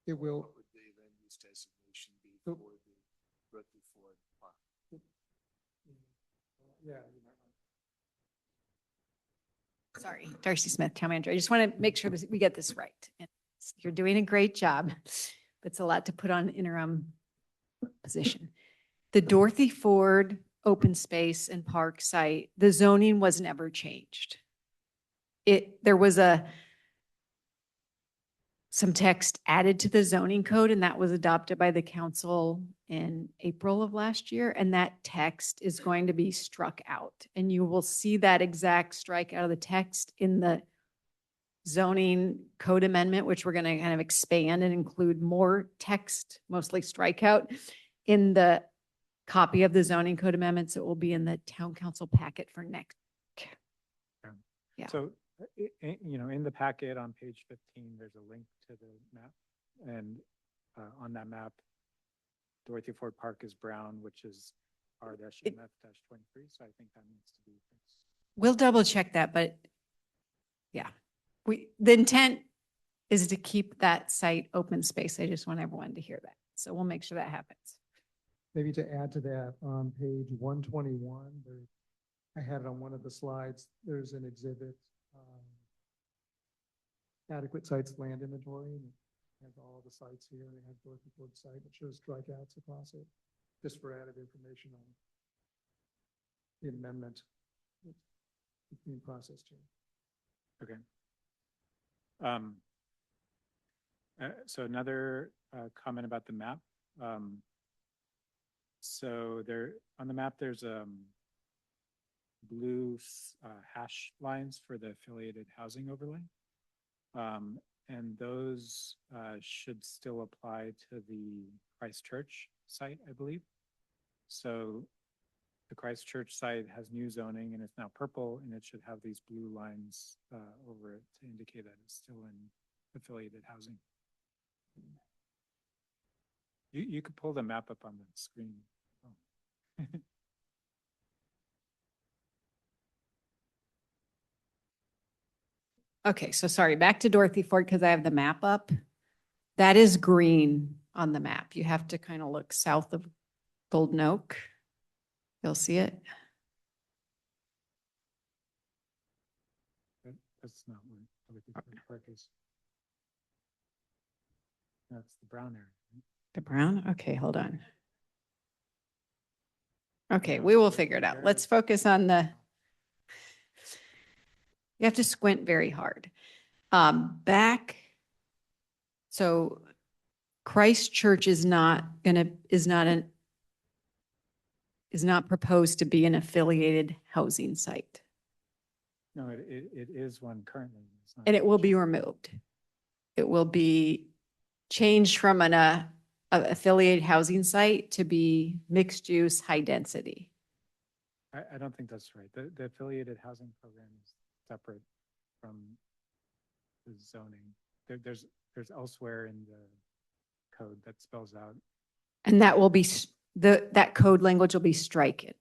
It will, What would the land use designation be So- for the Dorothy Ford Park? yeah. Sorry, Darcy Smith, Town Manager. I just want to make sure that we get this right. And you're doing a great job. It's a lot to put on interim position. The Dorothy Ford open space and park site, the zoning was never changed. There was some text added to the zoning code, and that was adopted by the council in April of last year. And that text is going to be struck out. And you will see that exact strike out of the text in the zoning code amendment, which we're going to kind of expand and include more text, mostly strikeout, in the copy of the zoning code amendments. It will be in the town council packet for next. Yeah. So, in the packet on page 15, there's a link to the map. And on that map, Dorothy Ford Park is brown, which is R-MF-23. So I think that needs to be fixed. We'll double check that, but yeah, the intent is to keep that site open space. I just want everyone to hear that. So we'll make sure that happens. Maybe to add to that, on page 121, I had it on one of the slides, there's an exhibit, adequate sites land inventory, and it has all of the sites here, and it has Dorothy Ford site, it shows strikeouts across it. just for added information on the amendment. It's being processed here. Okay. So another comment about the map. So there, on the map, there's blue hash lines for the affiliated housing overlay. And those should still apply to the Christchurch site, I believe. So the Christchurch site has new zoning and it's now purple, and it should have these blue lines over it to indicate that it's still in affiliated housing. You could pull the map up on the screen. Oh. Okay, so sorry, back to Dorothy Ford because I have the map up. That is green on the map. You have to kind of look south of Golden Oak. You'll see it. That's not where Dorothy Ford Park is. That's the brown area. Right? The brown? Okay, hold on. Okay, we will figure it out. Let's focus on the, you have to squint very hard. Back, so Christchurch is not proposed to be an affiliated housing site, No, it is one currently. It's not and it will be changed. removed. It will be changed from an a affiliated housing site to be mixed use, high density. I don't think that's right. The affiliated housing program is separate from the zoning. There's elsewhere in the code that spells out. And that will be, that code language will be strikeout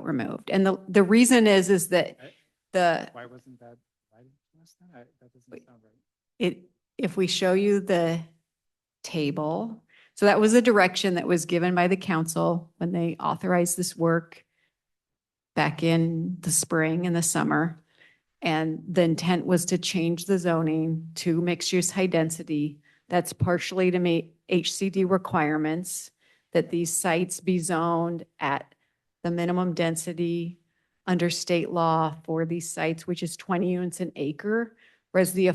removed. And the reason is that Why wasn't that provided to us then? That doesn't Wait. sound right. if we show you the table, so that was a direction that was given by the council when they authorized this work back in the spring and the summer. And the intent was to change the zoning to mixed use high density. That's partially to meet HCD requirements, that these sites be zoned at the minimum density under state law for these sites, which is 20 units an acre, whereas the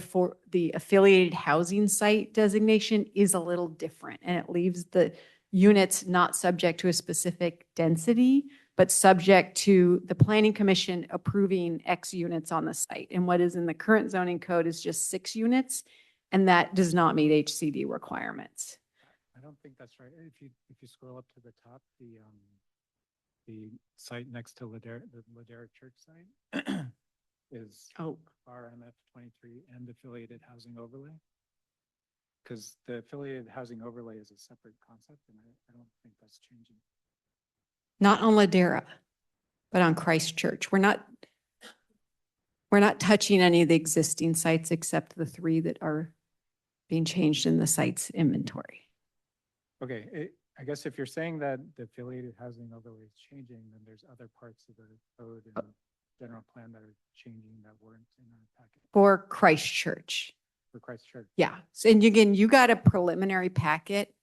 affiliated housing site designation is a little different, and it leaves the units not subject to a specific density, but subject to the planning commission approving X units on the site. And what is in the current zoning code is just 6 units, and that does not meet HCD requirements. I don't think that's right. If you scroll up to the top, the site next to the Ladera Church site is Oh, RMF 23 and affiliated housing overlay. Because the affiliated housing overlay is a separate concept, and I don't think that's changing. not on Ladera, but on Christchurch. We're not touching any of the existing sites except the 3 that are being changed in the site's inventory. Okay, I guess if you're saying that the affiliated housing overlay is changing, then there's other parts of the code and general plan that are changing that weren't in our packet For Christchurch. for Christchurch. Yeah. So, and again, you got a preliminary packet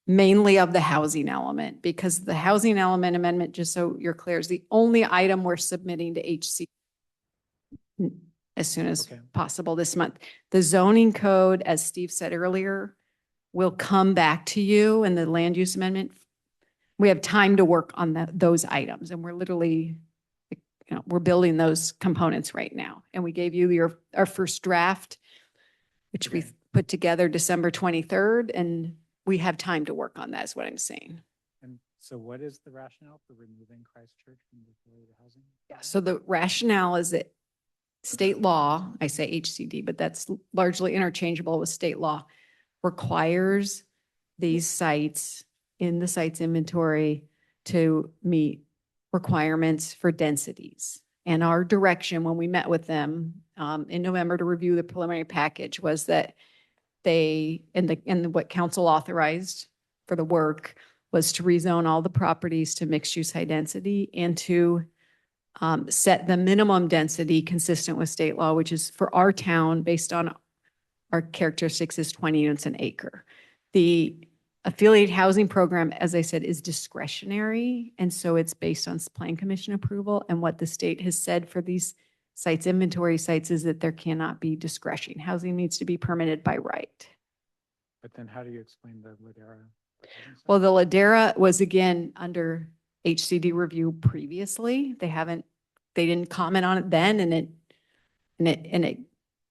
mainly of the housing element, because the housing element amendment, just so you're clear, is the only item we're submitting to HC as soon as Okay. possible this month. The zoning code, as Steve said earlier, will come back to you, and the land use amendment. We have time to work on those items, and we're literally, we're building those components right now. And we gave you our first draft, which we Okay. put together December 23rd, and we have time to work on that, is what I'm saying. And so what is the rationale for removing Christchurch from the affiliated housing? Yeah, so the rationale is that state law, I say HCD, but that's largely interchangeable with state law, requires these sites in the site's inventory to meet requirements for densities. And our direction when we met with them in November to review the preliminary package was that they, and what council authorized for the work was to rezone all the properties to mixed use high density and to set the minimum density consistent with state law, which is for our town based on our characteristics is 20 units an acre. The affiliate housing program, as I said, is discretionary. And so it's based on plan commission approval. And what the state has said for these sites, inventory sites, is that there cannot be discretion. Housing needs to be permitted by right. But then how do you explain the Ladera? Well, the Ladera was again under HCD review previously. They didn't comment on it then, and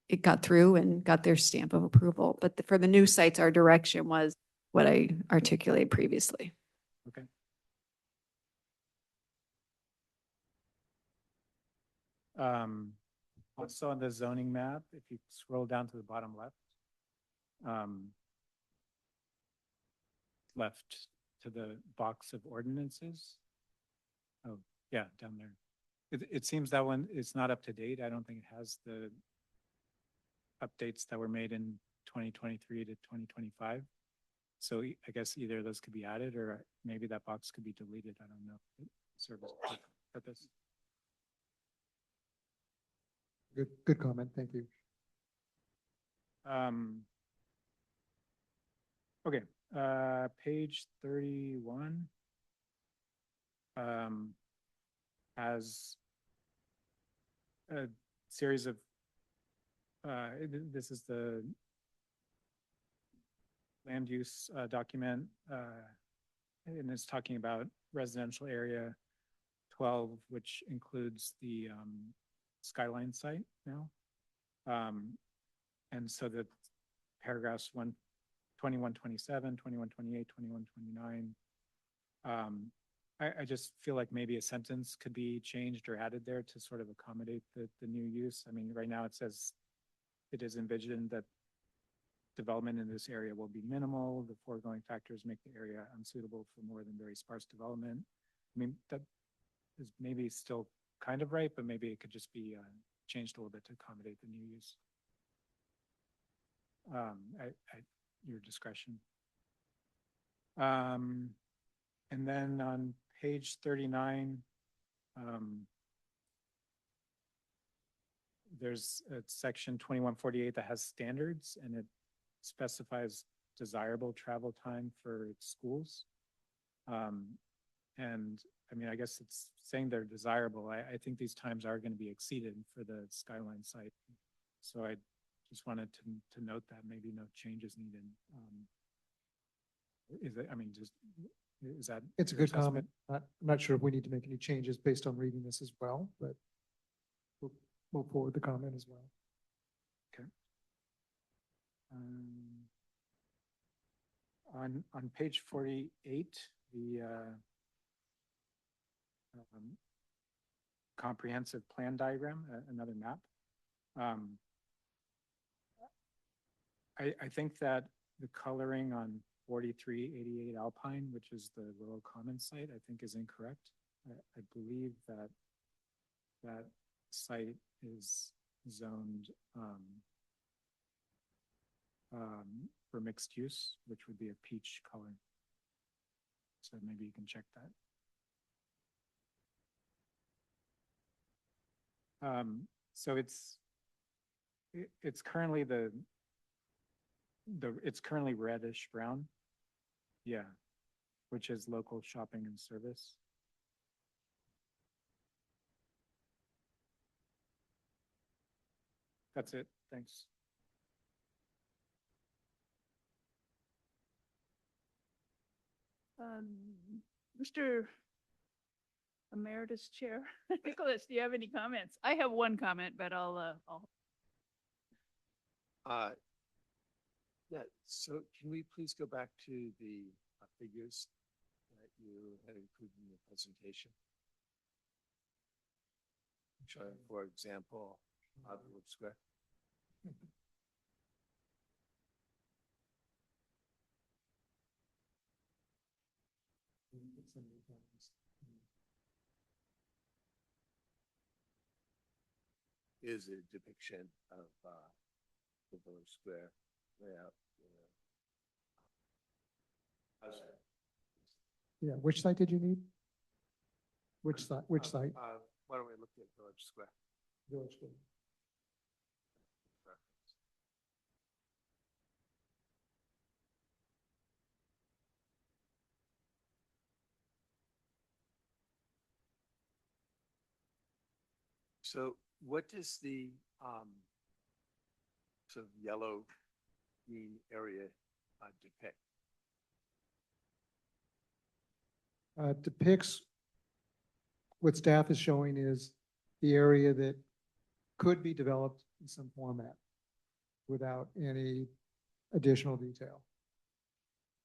it got through and got their stamp of approval. But for the new sites, our direction was what I articulated previously. Okay. Also on the zoning map, if you scroll down to the bottom left, left to the box of ordinances. Oh, yeah, down there. It seems that one is not up to date. I don't think it has the updates that were made in 2023 to 2025. So I guess either of those could be added, or maybe that box could be deleted. I don't know. Service purpose. Good comment. Thank you. Okay, page 31 has a series of this is the land use document, and it's talking about residential area 12, which includes the Skyline site now. And so the paragraphs 2127, 2128, 2129. I just feel like maybe a sentence could be changed or added there to sort of accommodate the new use. I mean, right now it says it is envisioned that development in this area will be minimal. The foregoing factors make the area unsuitable for more than very sparse development. I mean, that is maybe still kind of right, but maybe it could just be changed a little bit to accommodate the new use. At your discretion. And then on page 39, there's a section 2148 that has standards, and it specifies desirable travel time for schools. And I mean, I guess it's saying they're desirable. I think these times are going to be exceeded for the Skyline site. So I just wanted to note that maybe no changes needed. Is it, I mean, just, is that? It's a your good comment. assessment? I'm not sure if we need to make any changes based on reading this as well, but we'll move forward the comment as well. Okay. On page 48, the comprehensive plan diagram, another map. I think that the coloring on 4388 Alpine, which is the Rural Commons site, I think is incorrect. I believe that that site is zoned for mixed use, which would be a peach color. So maybe you can check that. So it's currently it's currently reddish brown. Yeah, which is local shopping and service. That's it. Thanks. Mr. Emeritus Chair, Nicholas, do you have any comments? I have one comment, but I'll Yeah, so can we please go back to the figures that you had included in the presentation? Showing, for example, Hollywood Square. Is a depiction of the Village Square layout. How's that? Yeah, which site did you need? Which site? Which site? Why don't we look at Village Square? Village Square. So what does the, sort of yellow green area depict? Depicts what staff is showing is the area that could be developed in some format without any additional detail.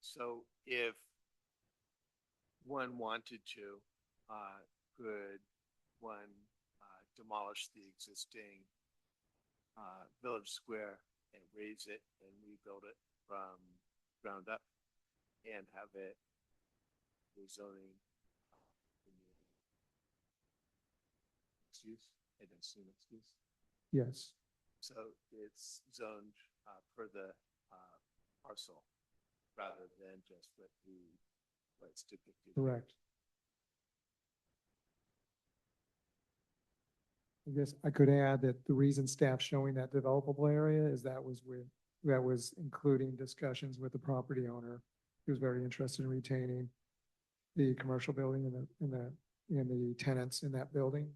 So if one wanted to, could one demolish the existing village square and raise it and rebuild it from ground up and have it rezoning mixed use, I don't see mixed use. Yes, So it's zoned per the parcel rather than just what's depicted. here. correct. I guess I could add that the reason staff showing that developable area is that was including discussions with the property owner. He was very interested in retaining the commercial building and the tenants in that building.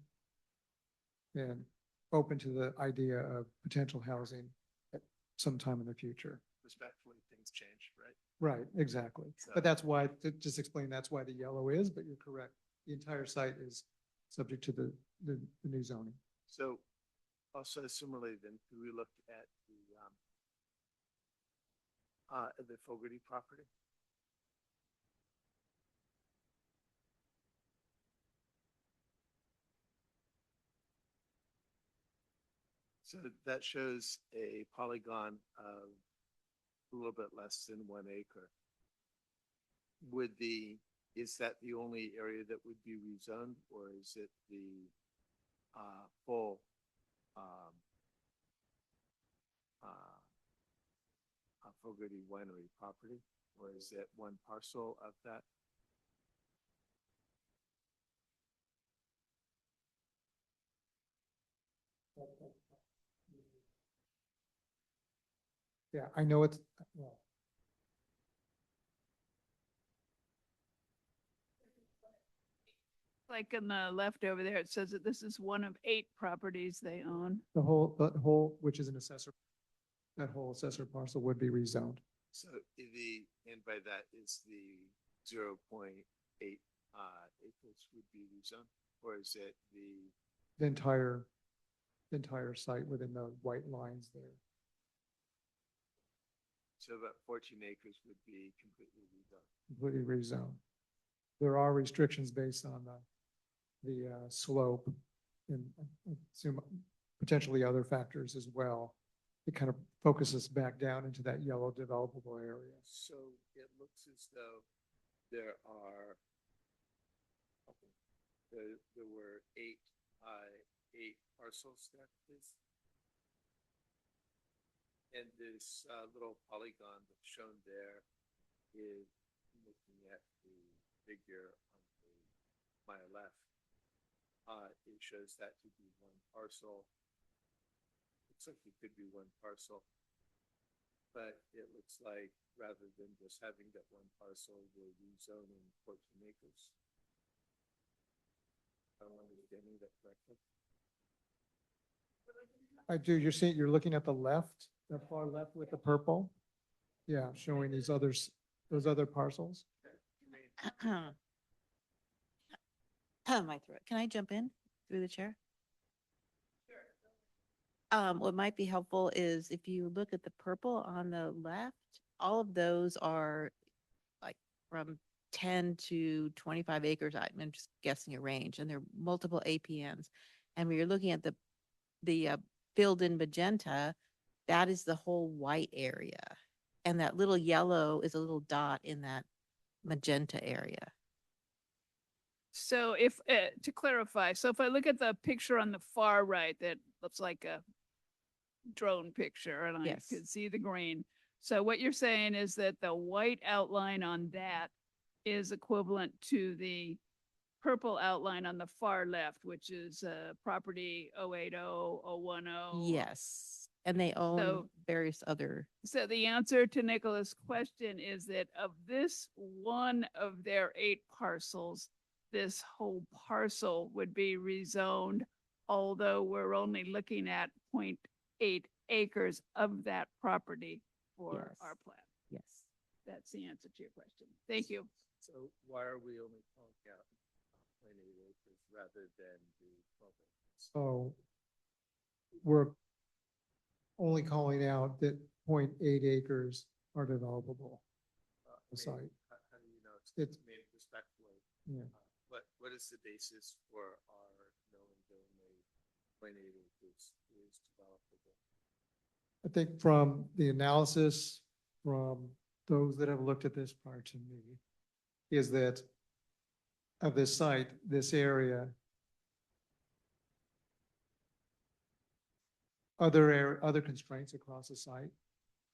And open to the idea of potential housing at some time in the future. Respectfully, things change, right? Right, exactly. So- But that's why, to just explain, that's why the yellow is, but you're correct. The entire site is subject to the new zoning. So also similarly, then, could we look at the Fogarty property? So that shows a polygon of a little bit less than 1 acre. Is that the only area that would be rezoned, or is it the full Fogarty Winery property, or is it one parcel of that? Yeah, I know it's, well, Like in the left over there, it says that this is one of 8 properties they own. the whole, which is an assessor, that whole assessor parcel would be rezoned. So and by that is the 0.8 acres would be rezoned, or is it The entire site within the white lines there. so about 14 acres would be completely rezoned? Completely rezoned. There are restrictions based on the slope and I assume potentially other factors as well. It kind of focuses back down into that yellow developable area. So it looks as though there are, there were eight parcels there, please. And this little polygon that's shown there is looking at the figure on my left. It shows that to be one parcel. Looks like it could be one parcel. But it looks like rather than just having that one parcel, we're rezoning 14 acres. I'm understanding that correctly. I do, you're looking at the left, the far left with the purple? Yeah, showing those other parcels. My throat. Can I jump in through the chair? Sure. What might be helpful is if you look at the purple on the left, all of those are like from 10 to 25 acres. I'm just guessing a range, and there are multiple APNs. And when you're looking at the filled in magenta, that is the whole white area. And that little yellow is a little dot in that magenta area. So if, to clarify, so if I look at the picture on the far right, that looks like a drone picture and I Yes. could see the green. So what you're saying is that the white outline on that is equivalent to the purple outline on the far left, which is property 080, 010. Yes. And they own So- various other, So the answer to Nicholas' question is that of this one of their 8 parcels, this whole parcel would be rezoned although we're only looking at 0.8 acres of that property for Yes. our plan. Yes. That's the answer to your question. Thank you. So why are we only calling out 0.8 acres rather than the 12 acres? So we're only calling out that 0.8 acres are developable. I The mean, site. How do you know It's- it's made respectfully? Yeah. What is the basis for our knowing that only 0.8 acres is developable? I think from the analysis from those that have looked at this prior to me, is that of this site, this area, other constraints across the site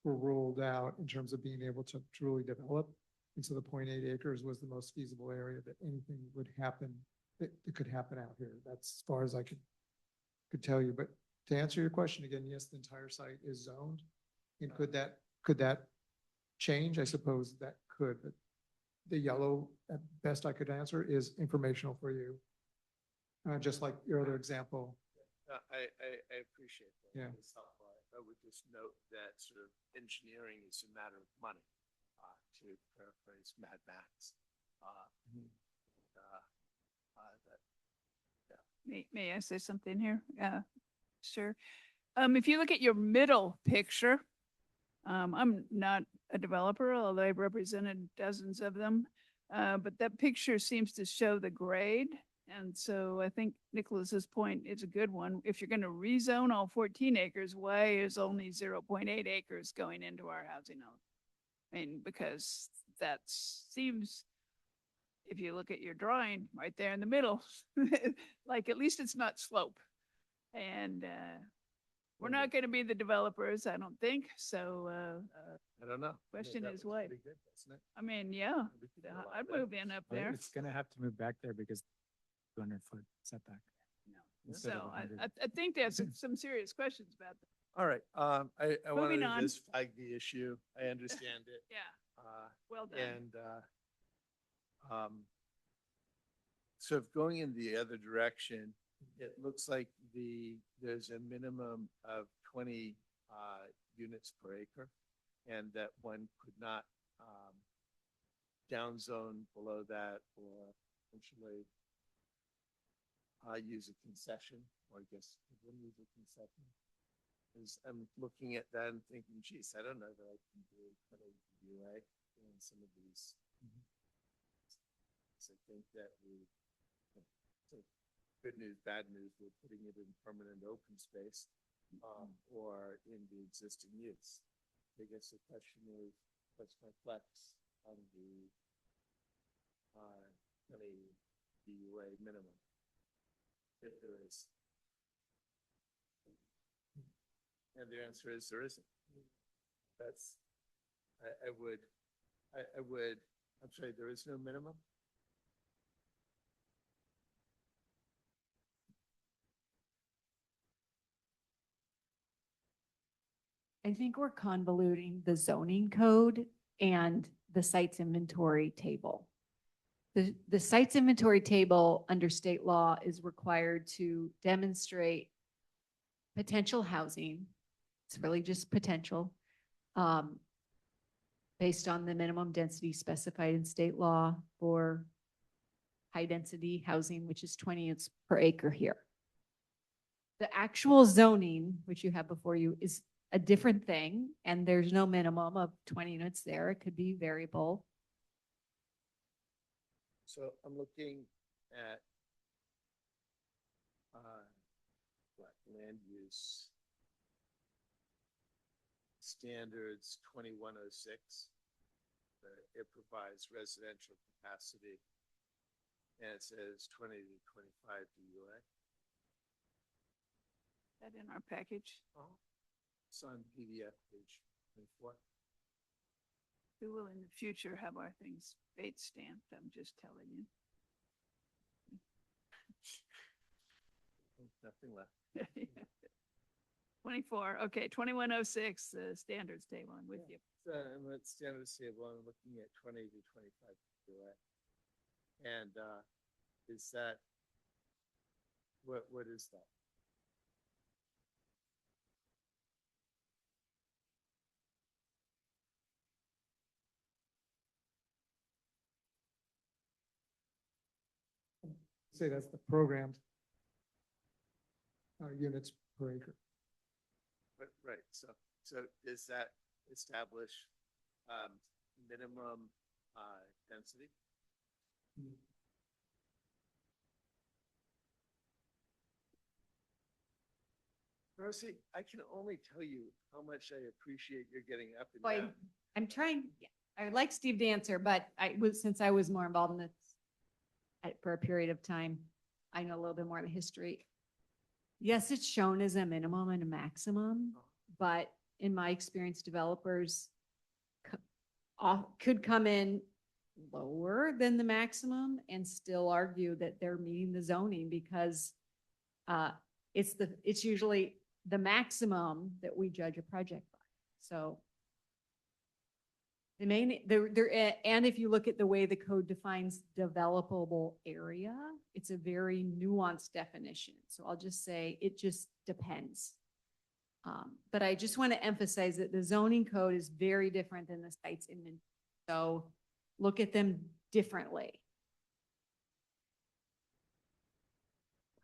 were ruled out in terms of being able to truly develop. And so the 0.8 acres was the most feasible area that anything would happen, that could happen out here. That's as far as I could tell you. But to answer your question again, yes, the entire site is zoned. And could that change? I suppose that could, but the yellow, at best I could answer, is informational for you. Just like your other example. I appreciate that. Yeah. It's helpful. I would just note that sort of engineering is a matter of money, to paraphrase Mad Max. That May I say something here? Sure. If you look at your middle picture, I'm not a developer, although I've represented dozens of them. But that picture seems to show the grade. And so I think Nicholas's point is a good one. If you're going to rezone all 14 acres, why is only 0.8 acres going into our housing element? I mean, because that seems, if you look at your drawing right there in the middle, like at least it's not slope. And we're not going to be the developers, I don't think. So I don't know. Question That is was what? pretty good, wasn't it? I mean, yeah, We could do a lot I'd better. move in up there. It's gonna have to move back there because 200-foot setback. No. instead of So 100. I think there's some serious questions about that. All right, I wanted Moving to on. just flag the issue. I understand it. Yeah, Uh, well done. And so if going in the other direction, it looks like there's a minimum of 20 units per acre, and that one could not downzone below that or potentially use a concession, or I guess it wouldn't use a concession. Is I'm looking at that and thinking, geez, I don't know that I can do kind of UA in some of these. So I think that so good news, bad news, we're putting it in permanent open space, or in the existing use. I guess the question is, what's my flex on the, DUA minimum? If there is. And the answer is there isn't. That's, I would, I'm sorry, there is no minimum? I think we're convoluting the zoning code and the sites inventory table. The sites inventory table under state law is required to demonstrate potential housing. It's really just potential, based on the minimum density specified in state law for high density housing, which is 20 units per acre here. The actual zoning, which you have before you, is a different thing, and there's no minimum of 20 units there. It could be variable. So I'm looking at, land use standards 2106. It provides residential capacity, and it says 20 to 25 DUA. That in our package. It's on PDF page 24. We will in the future have our things date stamped, I'm just telling you. Nothing left. 24, okay, 2106, standards table, I'm with you. So I'm at standard table, I'm looking at 20 to 25 DUA. And is that, what is that? say that's the programmed units per acre. But, right, so does that establish, minimum, density? Rosie, I can only tell you how much I appreciate your getting up and Boy, down. I'm trying, I would like Steve to answer, but since I was more involved in this for a period of time, I know a little bit more of the history. Yes, it's shown as a minimum and a maximum, but in my experience, developers could come in lower than the maximum and still argue that they're meeting the zoning because it's usually the maximum that we judge a project by. So the main, and if you look at the way the code defines developable area, it's a very nuanced definition. So I'll just say it just depends. But I just want to emphasize that the zoning code is very different than the sites inventory. So look at them differently.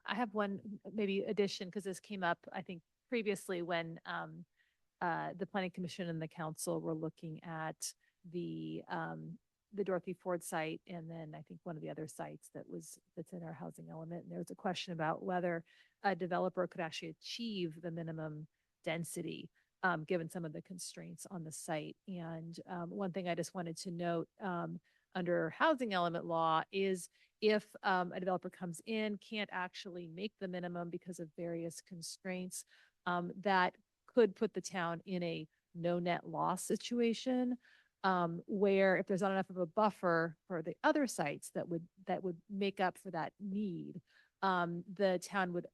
I have one maybe addition, because this came up, I think, previously when the planning commission and the council were looking at the Dorothy Ford site, and then I think one of the other sites that's in our housing element. And there was a question about whether a developer could actually achieve the minimum density, given some of the constraints on the site. And one thing I just wanted to note, under housing element law is if a developer comes in, can't actually make the minimum because of various constraints, that could put the town in a no net loss situation, where if there's not enough of a buffer for the other sites that would make up for that need, the town would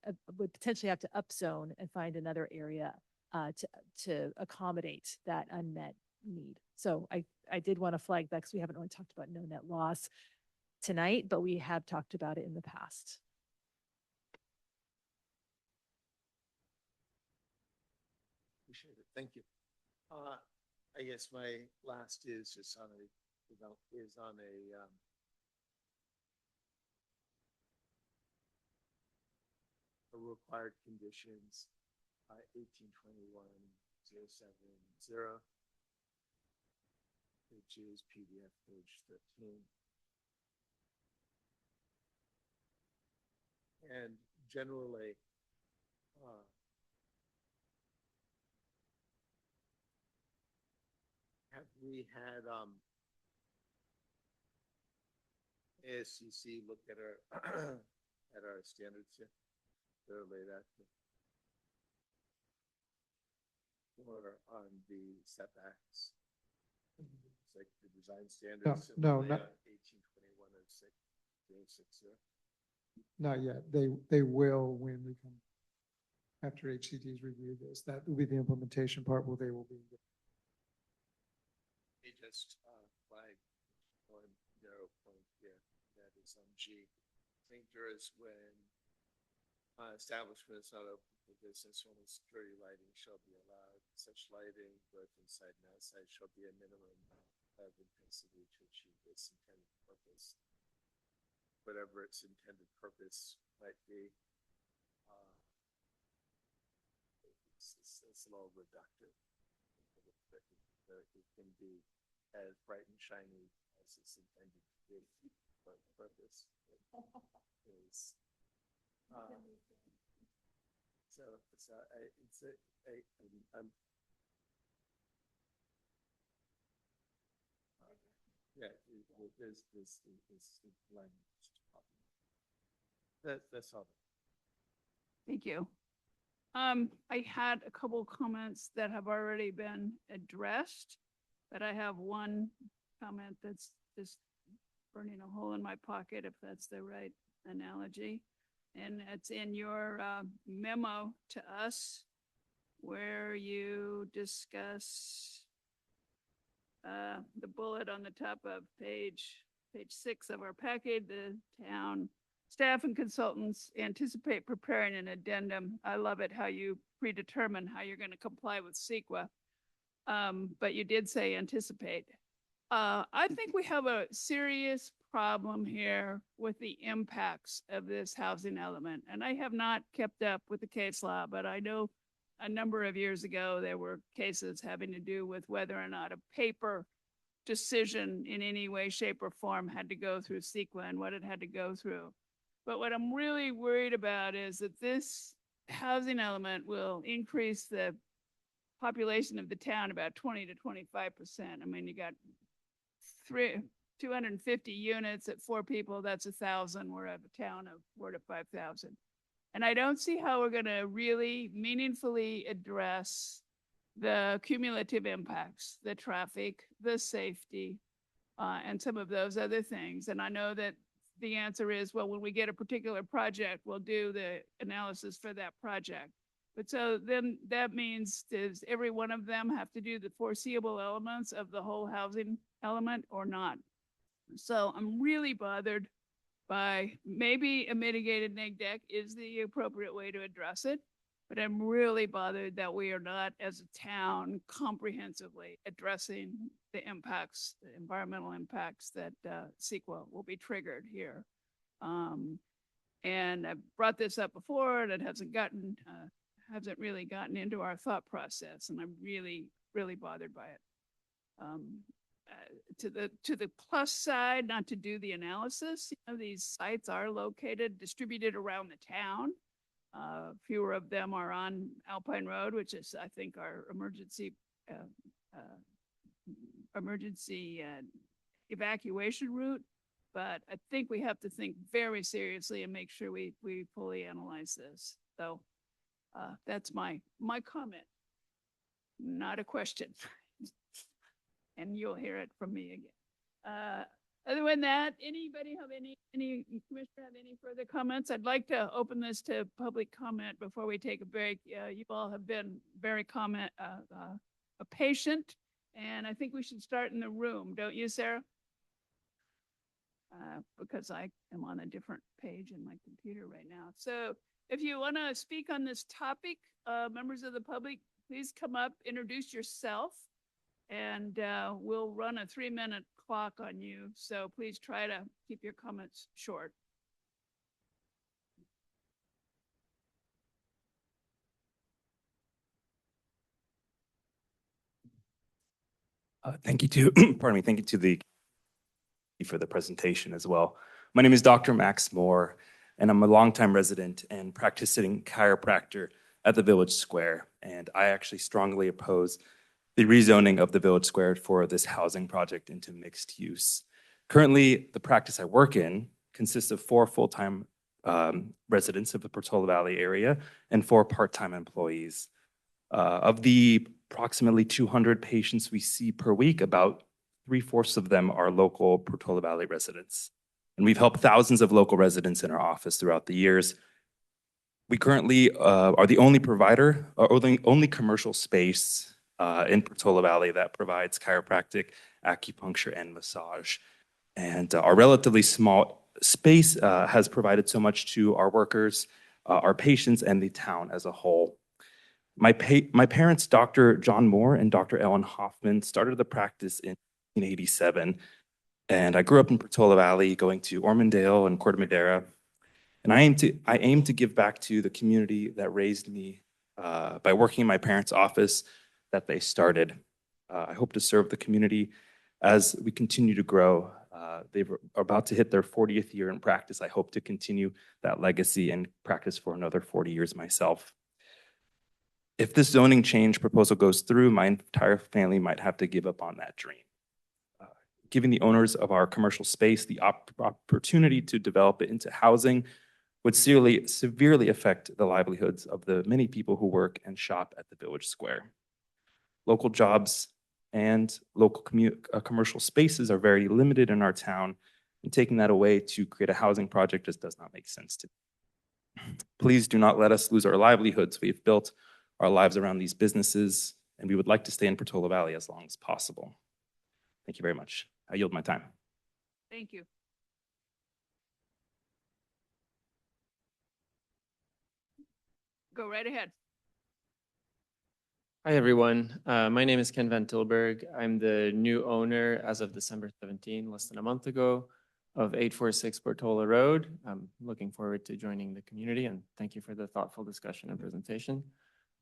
potentially have to upzone and find another area to accommodate that unmet need. So I did want to flag that because we haven't really talked about no net loss tonight, but we have talked about it in the past. Appreciate it. Thank you. I guess my last is just on a required conditions, 1821-070, which is PDF page 13. And generally, have we had ASCC look at our at our standards here? They're laid out here. Or on the setbacks, it's like the design standards. no, laid not- out 1821-060. Not yet. They will when we come, after HCD's review this. That will be the implementation part where they will be. They just flag one narrow point here, that is on G. St. George, when establishment is not open for business, only security lighting shall be allowed. Such lighting, both inside and outside, shall be a minimum of intensity to achieve its intended purpose. Whatever its intended purpose might be. It's a little reductive. It can be as bright and shiny as it's intended to be, but the purpose is. Yeah, there's language problem. That's all. Thank you. I had a couple comments that have already been addressed, but I have one comment that's just burning a hole in my pocket, if that's the right analogy. And it's in your memo to us where you discuss the bullet on the top of page 6 of our packet. The town staff and consultants anticipate preparing an addendum. I love it how you predetermine how you're going to comply with CEQA. But you did say anticipate. I think we have a serious problem here with the impacts of this housing element. And I have not kept up with the case law, but I know a number of years ago, there were cases having to do with whether or not a paper decision in any way, shape, or form had to go through CEQA and what it had to go through. But what I'm really worried about is that this housing element will increase the population of the town about 20 to 25%. I mean, you got 250 units at 4 people, that's 1,000. We're at a town of 4 to 5,000. And I don't see how we're gonna really meaningfully address the cumulative impacts, the traffic, the safety, and some of those other things. And I know that the answer is, well, when we get a particular project, we'll do the analysis for that project. But so then that means, does every one of them have to do the foreseeable elements of the whole housing element or not? So I'm really bothered by maybe a mitigated neg deck is the appropriate way to address it. But I'm really bothered that we are not, as a town, comprehensively addressing the impacts, the environmental impacts that CEQA will be triggered here. And I've brought this up before, and it hasn't really gotten into our thought process, and I'm really, really bothered by it. To the plus side, not to do the analysis, these sites are located, distributed around the town. Fewer of them are on Alpine Road, which is, I think, our emergency evacuation route. But I think we have to think very seriously and make sure we fully analyze this. So that's my comment, not a question. And you'll hear it from me again. Other than that, anybody have any commissioner have any further comments? I'd like to open this to public comment before we take a break. You all have been very patient, and I think we should start in the room, don't you, Sarah? Because I am on a different page in my computer right now. So if you want to speak on this topic, members of the public, please come up, introduce yourself, and we'll run a 3-minute clock on you. So please try to keep your comments short. Thank you to, pardon me, thank you to the for the presentation as well. My name is Dr. Max Moore, and I'm a longtime resident and practicing chiropractor at the Village Square. And I actually strongly oppose the rezoning of the Village Square for this housing project into mixed use. Currently, the practice I work in consists of 4 full-time residents of the Portola Valley area and 4 part-time employees. Of the approximately 200 patients we see per week, about 3/4 of them are local Portola Valley residents. And we've helped thousands of local residents in our office throughout the years. We currently are the only provider, or only commercial space in Portola Valley that provides chiropractic, acupuncture, and massage. And our relatively small space has provided so much to our workers, our patients, and the town as a whole. My parents, Dr. John Moore and Dr. Ellen Hoffman, started the practice in 1987. And I grew up in Portola Valley, going to Ormondale and Corte Madera. And I aim to give back to the community that raised me by working in my parents' office that they started. I hope to serve the community as we continue to grow. They are about to hit their 40th year in practice. I hope to continue that legacy and practice for another 40 years myself. If this zoning change proposal goes through, my entire family might have to give up on that dream. Giving the owners of our commercial space the opportunity to develop it into housing would severely affect the livelihoods of the many people who work and shop at the Village Square. Local jobs and local commercial spaces are very limited in our town, and taking that away to create a housing project just does not make sense to me. Please do not let us lose our livelihoods. We've built our lives around these businesses, and we would like to stay in Portola Valley as long as possible. Thank you very much. I yield my time. Thank you. Go right ahead. Hi, everyone. My name is Ken Van Tilburg. I'm the new owner as of December 17, less than a month ago. of 846 Portola Road. I'm looking forward to joining the community, and thank you for the thoughtful discussion and presentation.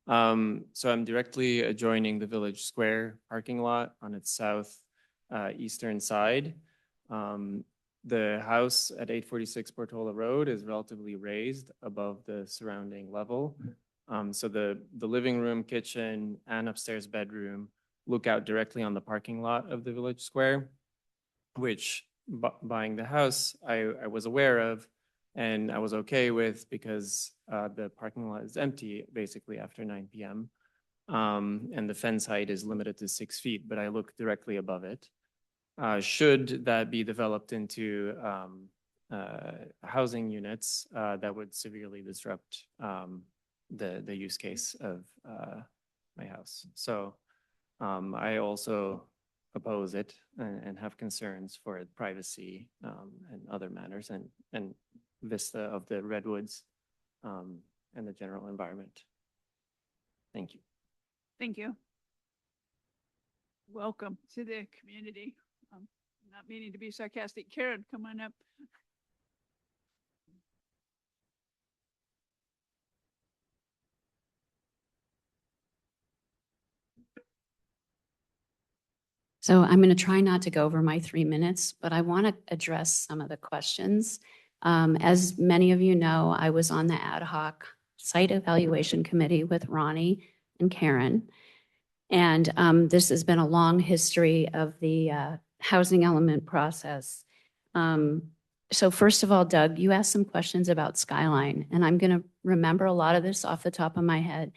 So I'm directly adjoining the Village Square parking lot on its south eastern side. The house at 846 Portola Road is relatively raised above the surrounding level. So the living room, kitchen, and upstairs bedroom look out directly on the parking lot of the Village Square, which buying the house, I was aware of and I was okay with because the parking lot is empty basically after 9 p.m. And the fence height is limited to 6 feet, but I look directly above it. Should that be developed into housing units, that would severely disrupt the use case of my house. So I also oppose it and have concerns for privacy and other matters and vista of the redwoods and the general environment. Thank you. Thank you. Welcome to the community. Not meaning to be sarcastic. Karen, come on up. So I'm going to try not to go over my 3 minutes, but I want to address some of the questions. As many of you know, I was on the ad hoc site evaluation committee with Ronnie and Karen. And this has been a long history of the housing element process. So first of all, Doug, you asked some questions about Skyline, and I'm going to remember a lot of this off the top of my head.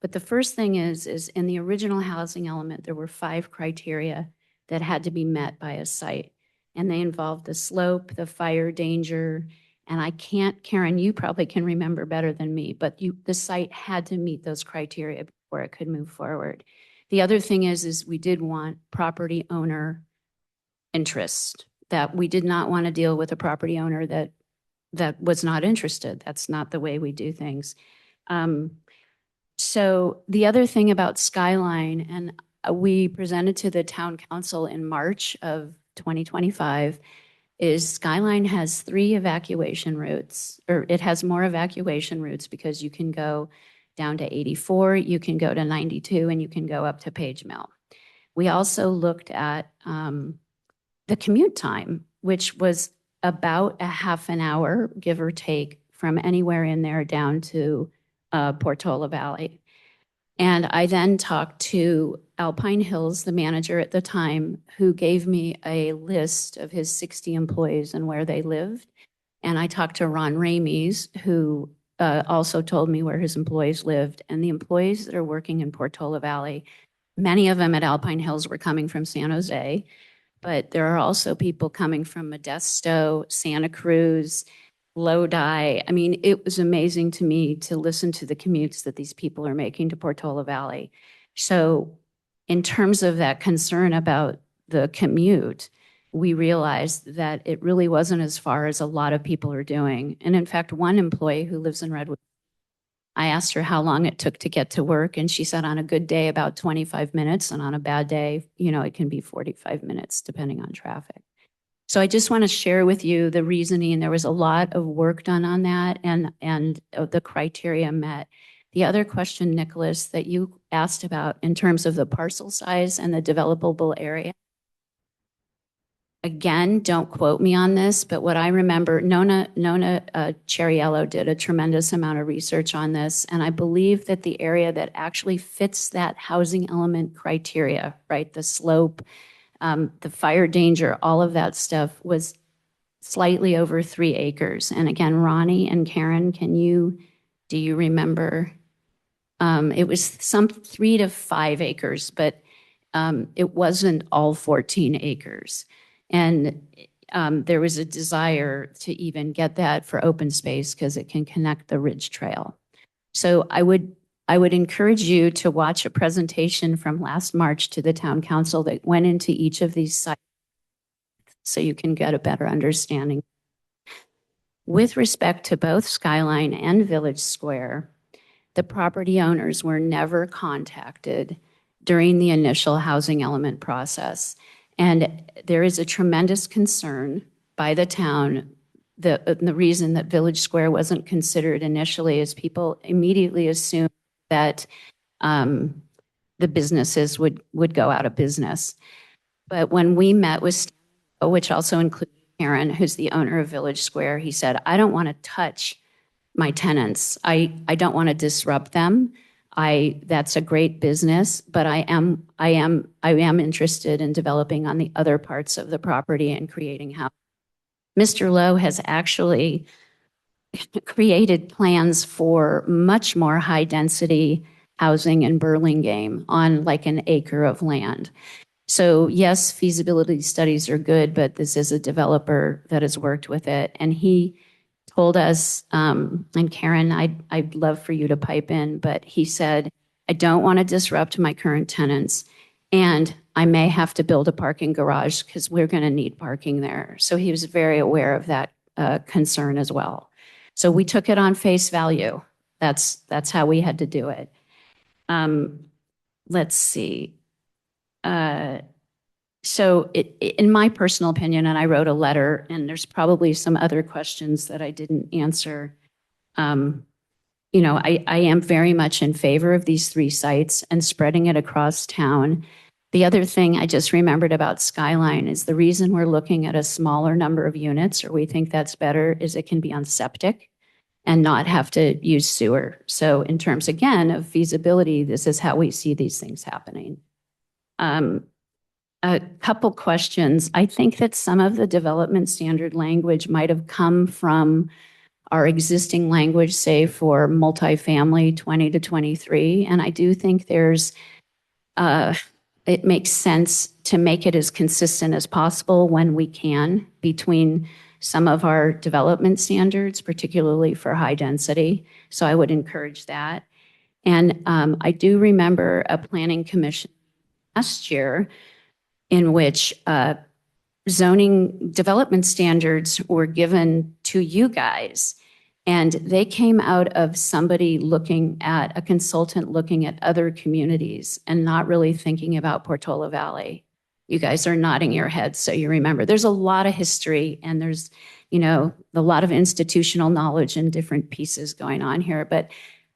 But the first thing is in the original housing element, there were 5 criteria that had to be met by a site. And they involved the slope, the fire danger, and I can't, Karen, you probably can remember better than me, but the site had to meet those criteria before it could move forward. The other thing is we did want property owner interest, that we did not want to deal with a property owner that was not interested. That's not the way we do things. So the other thing about Skyline, and we presented to the town council in March of 2025, is Skyline has 3 evacuation routes, or it has more evacuation routes because you can go down to 84, you can go to 92, and you can go up to Page Mill. We also looked at the commute time, which was about a half an hour, give or take, from anywhere in there down to Portola Valley. And I then talked to Alpine Hills, the manager at the time, who gave me a list of his 60 employees and where they lived. And I talked to Ron Ramies, who also told me where his employees lived. And the employees that are working in Portola Valley, many of them at Alpine Hills were coming from San Jose, but there are also people coming from Modesto, Santa Cruz, Lodi. I mean, it was amazing to me to listen to the commutes that these people are making to Portola Valley. So in terms of that concern about the commute, we realized that it really wasn't as far as a lot of people are doing. And in fact, one employee who lives in Redwood, I asked her how long it took to get to work, and she said on a good day, about 25 minutes, and on a bad day, it can be 45 minutes, depending on traffic. So I just want to share with you the reasoning. There was a lot of work done on that and the criteria met. The other question, Nicholas, that you asked about in terms of the parcel size and the developable area. Again, don't quote me on this, but what I remember, Nona Cheriello did a tremendous amount of research on this. And I believe that the area that actually fits that housing element criteria, right, the slope, the fire danger, all of that stuff was slightly over 3 acres. And again, Ronnie and Karen, do you remember? It was some 3 to 5 acres, but it wasn't all 14 acres. And there was a desire to even get that for open space because it can connect the Ridge Trail. So I would encourage you to watch a presentation from last March to the town council that went into each of these sites so you can get a better understanding. With respect to both Skyline and Village Square, the property owners were never contacted during the initial housing element process. And there is a tremendous concern by the town. The reason that Village Square wasn't considered initially is people immediately assumed that the businesses would go out of business. But when we met with, which also included Karen, who's the owner of Village Square, he said, I don't want to touch my tenants. I don't want to disrupt them. That's a great business, but I am interested in developing on the other parts of the property and creating housing. Mr. Lowe has actually created plans for much more high density housing in Burlingame on like an acre of land. So yes, feasibility studies are good, but this is a developer that has worked with it. And he told us, and Karen, I'd love for you to pipe in, but he said, I don't want to disrupt my current tenants, and I may have to build a parking garage because we're going to need parking there. So he was very aware of that concern as well. So we took it on face value. That's how we had to do it. Let's see. So in my personal opinion, and I wrote a letter, and there's probably some other questions that I didn't answer. You know, I am very much in favor of these 3 sites and spreading it across town. The other thing I just remembered about Skyline is the reason we're looking at a smaller number of units, or we think that's better, is it can be on septic and not have to use sewer. So in terms, again, of feasibility, this is how we see these things happening. A couple questions. I think that some of the development standard language might have come from our existing language, say for multifamily 20 to 23. And I do think it makes sense to make it as consistent as possible when we can between some of our development standards, particularly for high density. So I would encourage that. And I do remember a planning commission last year in which zoning development standards were given to you guys. And they came out of somebody looking at, a consultant looking at other communities and not really thinking about Portola Valley. You guys are nodding your heads, so you remember. There's a lot of history and there's, you know, a lot of institutional knowledge and different pieces going on here. But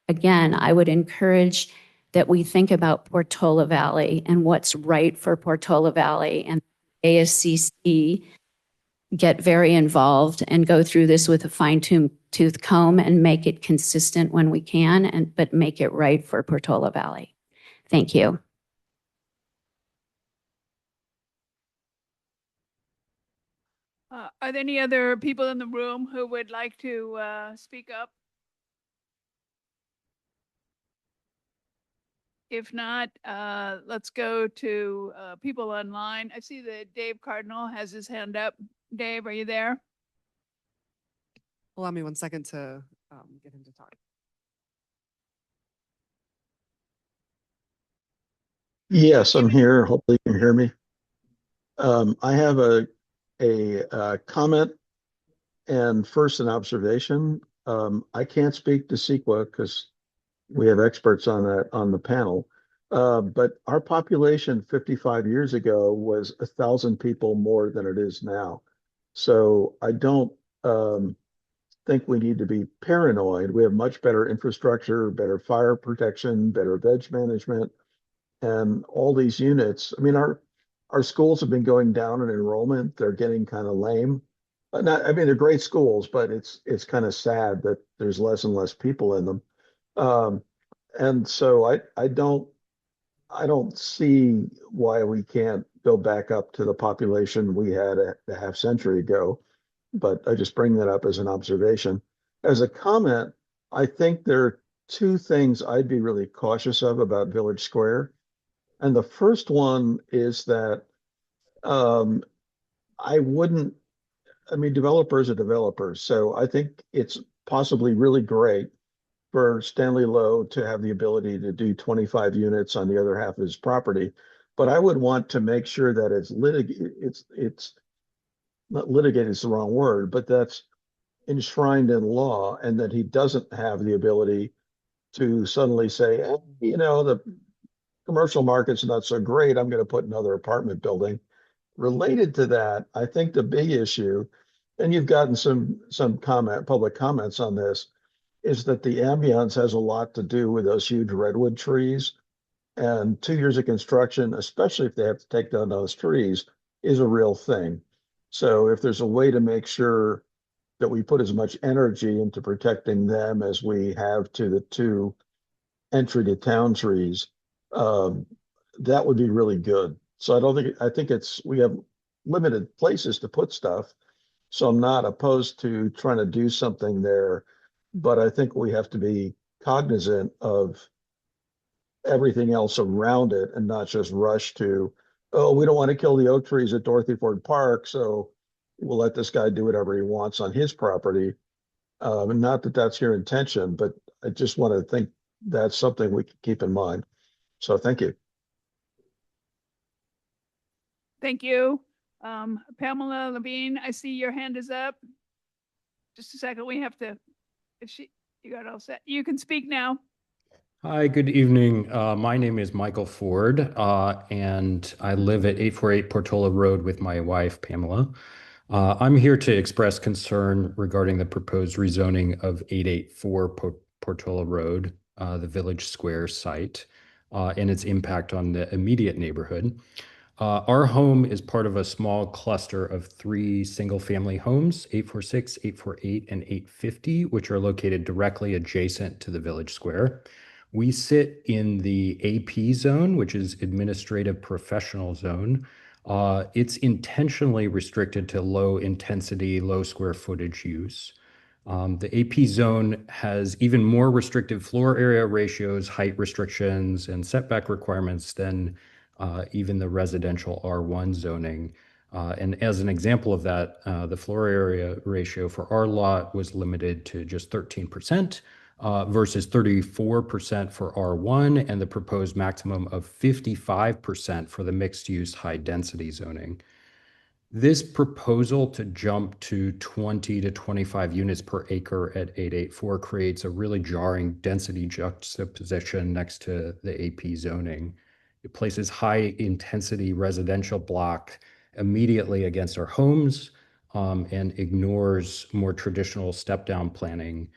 again, I would encourage that we think about Portola Valley and what's right for Portola Valley, and ASCC get very involved and go through this with a fine-tooth comb and make it consistent when we can, but make it right for Portola Valley. Thank you. Are there any other people in the room who would like to speak up? If not, let's go to people online. I see that Dave Cardinal has his hand up. Dave, are you there? Allow me 1 second to get him to talk. Yes, I'm here. Hopefully you can hear me. I have a comment and first an observation. I can't speak to CEQA because we have experts on that on the panel. But our population 55 years ago was 1,000 people more than it is now. So I don't think we need to be paranoid. We have much better infrastructure, better fire protection, better veg management, and all these units. I mean, our schools have been going down in enrollment. They're getting kind of lame. I mean, they're great schools, but it's kind of sad that there's less and less people in them. And so I don't see why we can't go back up to the population we had a half century ago. But I just bring that up as an observation. As a comment, I think there are 2 things I'd be really cautious of about Village Square. And the first one is that developers are developers. So I think it's possibly really great for Stanley Lowe to have the ability to do 25 units on the other half of his property. But I would want to make sure that it's not litigated is the wrong word, but that's enshrined in law, and that he doesn't have the ability to suddenly say, you know, the commercial market's not so great, I'm going to put another apartment building. Related to that, I think the big issue and you've gotten some public comments on this, is that the ambience has a lot to do with those huge redwood trees. And 2 years of construction, especially if they have to take down those trees, is a real thing. So if there's a way to make sure that we put as much energy into protecting them as we have to the two entry to town trees, that would be really good. So I think we have limited places to put stuff. So I'm not opposed to trying to do something there, but I think we have to be cognizant of everything else around it and not just rush to, oh, we don't want to kill the oak trees at Dorothy Ford Park, so we'll let this guy do whatever he wants on his property. And not that that's your intention, but I just want to think that's something we can keep in mind. So thank you. Thank you. Pamela Levine, I see your hand is up. Just a second, we have to, you got all set. You can speak now. Hi, good evening. My name is Michael Ford, and I live at 848 Portola Road with my wife, Pamela. I'm here to express concern regarding the proposed rezoning of 884 Portola Road, the Village Square site, and its impact on the immediate neighborhood. Our home is part of a small cluster of 3 single-family homes, 846, 848, and 850, which are located directly adjacent to the Village Square. We sit in the AP zone, which is Administrative Professional Zone. It's intentionally restricted to low intensity, low square footage use. The AP zone has even more restrictive floor area ratios, height restrictions, and setback requirements than even the residential R1 zoning. And as an example of that, the floor area ratio for our lot was limited to just 13%. Versus 34% for R1 and the proposed maximum of 55% for the mixed-use high-density zoning. This proposal to jump to 20 to 25 units per acre at 884 creates a really jarring density juxtaposition next to the AP zoning. It places high-intensity residential block immediately against our homes and ignores more traditional step-down planning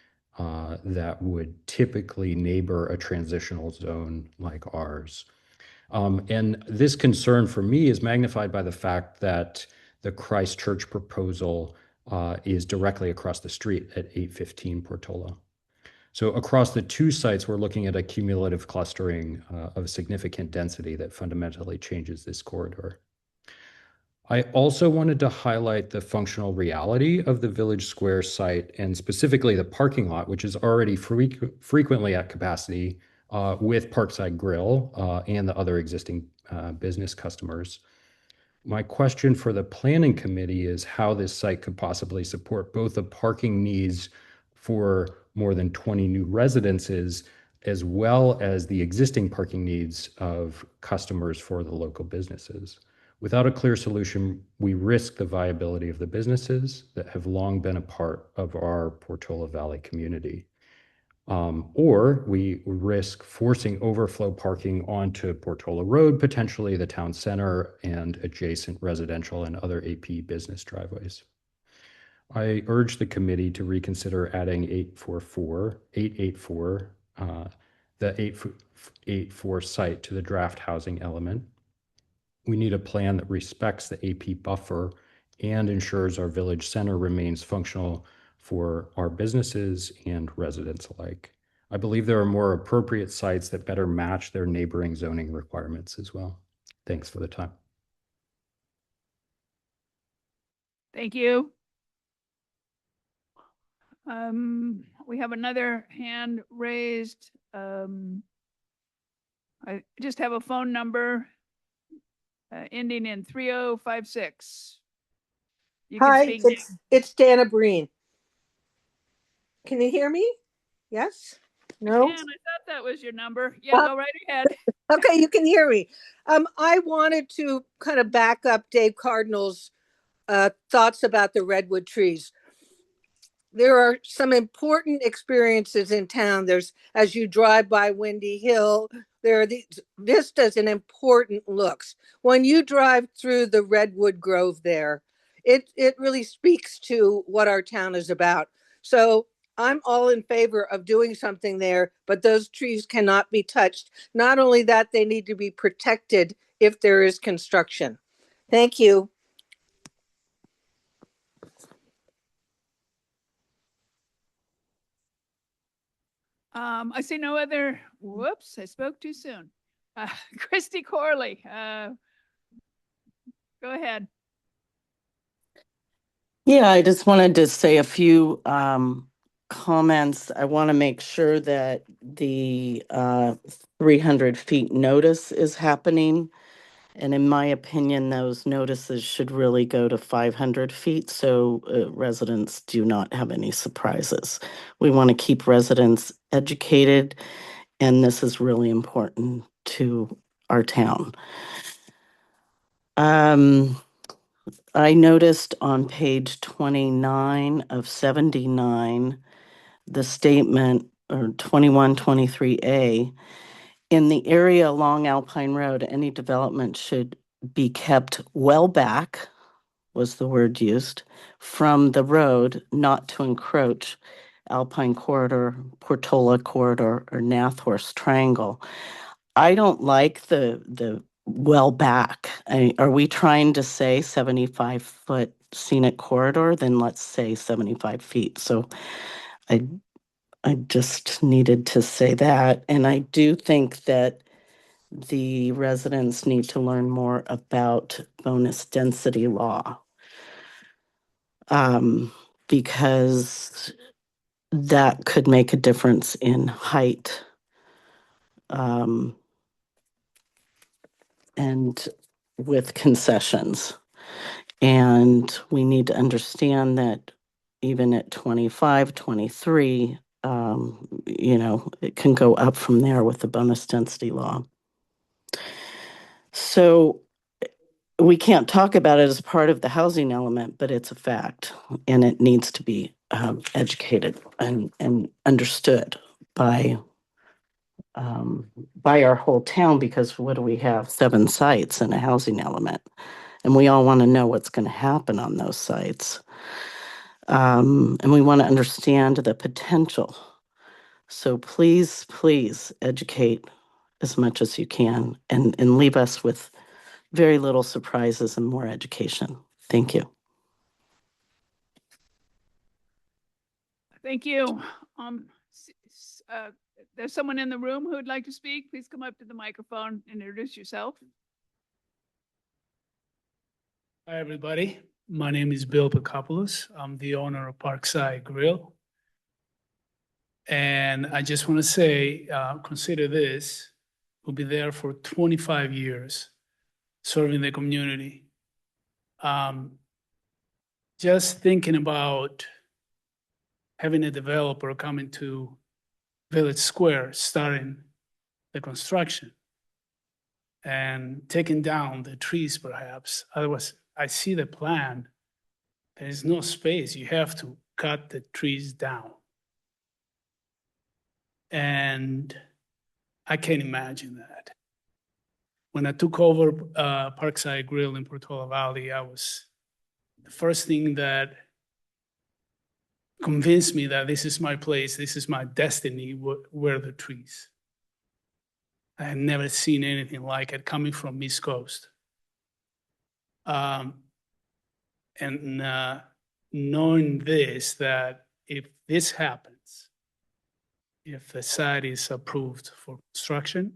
that would typically neighbor a transitional zone like ours. And this concern for me is magnified by the fact that the Christchurch proposal is directly across the street at 815 Portola. So across the 2 sites, we're looking at a cumulative clustering of significant density that fundamentally changes this corridor. I also wanted to highlight the functional reality of the Village Square site and specifically the parking lot, which is already frequently at capacity with Parkside Grill and the other existing business customers. My question for the planning committee is how this site could possibly support both the parking needs for more than 20 new residences, as well as the existing parking needs of customers for the local businesses. Without a clear solution, we risk the viability of the businesses that have long been a part of our Portola Valley community. Or we risk forcing overflow parking onto Portola Road, potentially the town center and adjacent residential and other AP business driveways. I urge the committee to reconsider adding 884, the 884 site to the draft housing element. We need a plan that respects the AP buffer and ensures our village center remains functional for our businesses and residents alike. I believe there are more appropriate sites that better match their neighboring zoning requirements as well. Thanks for the time. Thank you. We have another hand raised. I just have a phone number ending in 3056. You can Hi, speak now. it's Dana Breen. Can you hear me? Yes? No? Dan, I thought that was your number. Yeah, go right ahead. Okay, you can hear me. I wanted to kind of back up Dave Cardinal's thoughts about the redwood trees. There are some important experiences in town. There's, as you drive by Windy Hill, there are these vistas and important looks. When you drive through the redwood grove there, it really speaks to what our town is about. So I'm all in favor of doing something there, but those trees cannot be touched. Not only that, they need to be protected if there is construction. Thank you. I see no other, whoops, I spoke too soon. Christy Corley, go ahead. Yeah, I just wanted to say a few comments. I want to make sure that the 300 feet notice is happening. And in my opinion, those notices should really go to 500 feet so residents do not have any surprises. We want to keep residents educated, and this is really important to our town. I noticed on page 29 of 79, the statement, or 2123A, in the area along Alpine Road, any development should be kept well back, was the word used, from the road, not to encroach Alpine Corridor, Portola Corridor, or Nathorst Triangle. I don't like the well back. Are we trying to say 75-foot scenic corridor? Then let's say 75 feet. So I just needed to say that. And I do think that the residents need to learn more about bonus density law. Because that could make a difference in height. And with concessions. And we need to understand that even at 25, 23, it can go up from there with the bonus density law. So we can't talk about it as part of the housing element, but it's a fact, and it needs to be educated and understood by our whole town, because what do we have? 7 sites and a housing element. And we all want to know what's going to happen on those sites. And we want to understand the potential. So please, please educate as much as you can and leave us with very little surprises and more education. Thank you. Thank you. There's someone in the room who would like to speak. Please come up to the microphone and introduce yourself. Hi, everybody. My name is Bill Pacopoulos. I'm the owner of Parkside Grill. And I just want to say, consider this, we'll be there for 25 years serving the community. Just thinking about having a developer come into Village Square, starting the construction and taking down the trees perhaps. Otherwise, I see the plan. There is no space. You have to cut the trees down. And I can't imagine that. When I took over Parkside Grill in Portola Valley, the first thing that convinced me that this is my place, this is my destiny, were the trees. I had never seen anything like it coming from East Coast. And knowing this, that if this happens, if the site is approved for construction,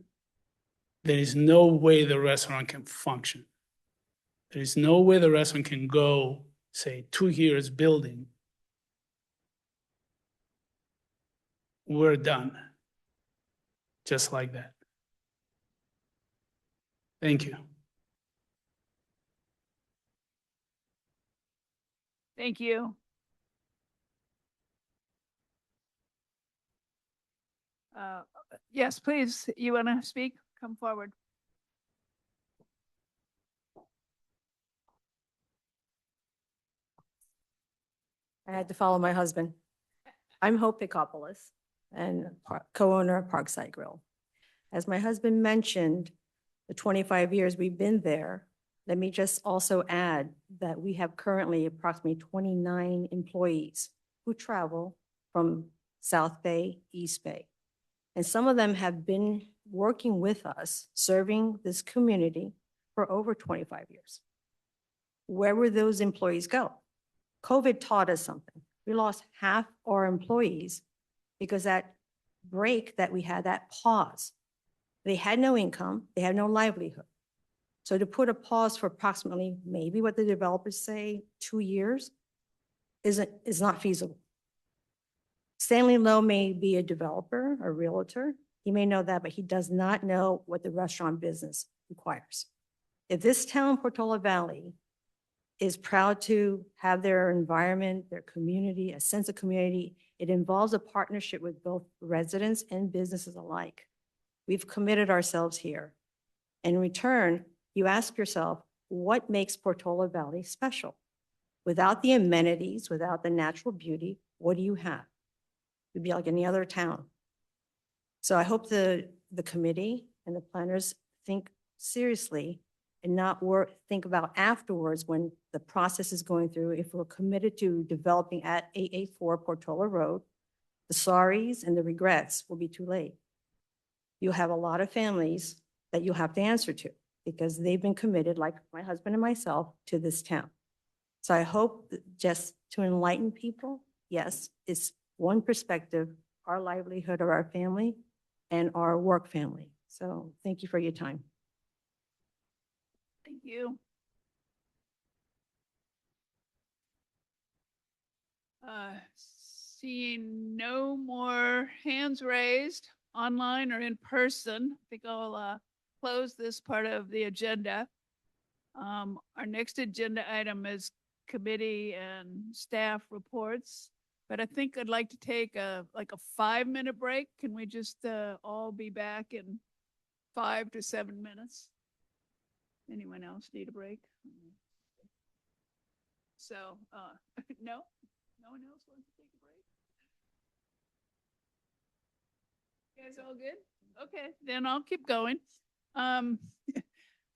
there is no way the restaurant can function. There is no way the restaurant can go, say, 2 years building. We're done. Just like that. Thank you. Thank you. Yes, please. You want to speak? Come forward. I had to follow my husband. I'm Hope Picopoulos and co-owner of Parkside Grill. As my husband mentioned, the 25 years we've been there, Let me just also add that we have currently approximately 29 employees who travel from South Bay, East Bay. And some of them have been working with us, serving this community for over 25 years. Where would those employees go? COVID taught us something. We lost half our employees because that break that we had, that pause, they had no income, they had no livelihood. So to put a pause for approximately maybe what the developers say 2 years is not feasible. Stanley Lowe may be a developer, a realtor. He may know that, but he does not know what the restaurant business requires. If this town, Portola Valley, is proud to have their environment, their community, a sense of community, it involves a partnership with both residents and businesses alike. We've committed ourselves here. In return, you ask yourself, what makes Portola Valley special? Without the amenities, without the natural beauty, what do you have? It'd be like any other town. So I hope the committee and the planners think seriously and not think about afterwards when the process is going through. If we're committed to developing at 884 Portola Road, the sorries and the regrets will be too late. You'll have a lot of families that you'll have to answer to because they've been committed, like my husband and myself, to this town. So I hope that just to enlighten people, yes, it's one perspective, our livelihood of our family and our work family. So thank you for your time. Thank you. Seeing no more hands raised online or in person, I think I'll close this part of the agenda. Our next agenda item is committee and staff reports, but I think I'd like to take a 5-minute break. Can we just all be back in 5 to 7 minutes? Anyone else need a break? So, no? No one else wants to take a break? You guys all good? Okay, then I'll keep going. The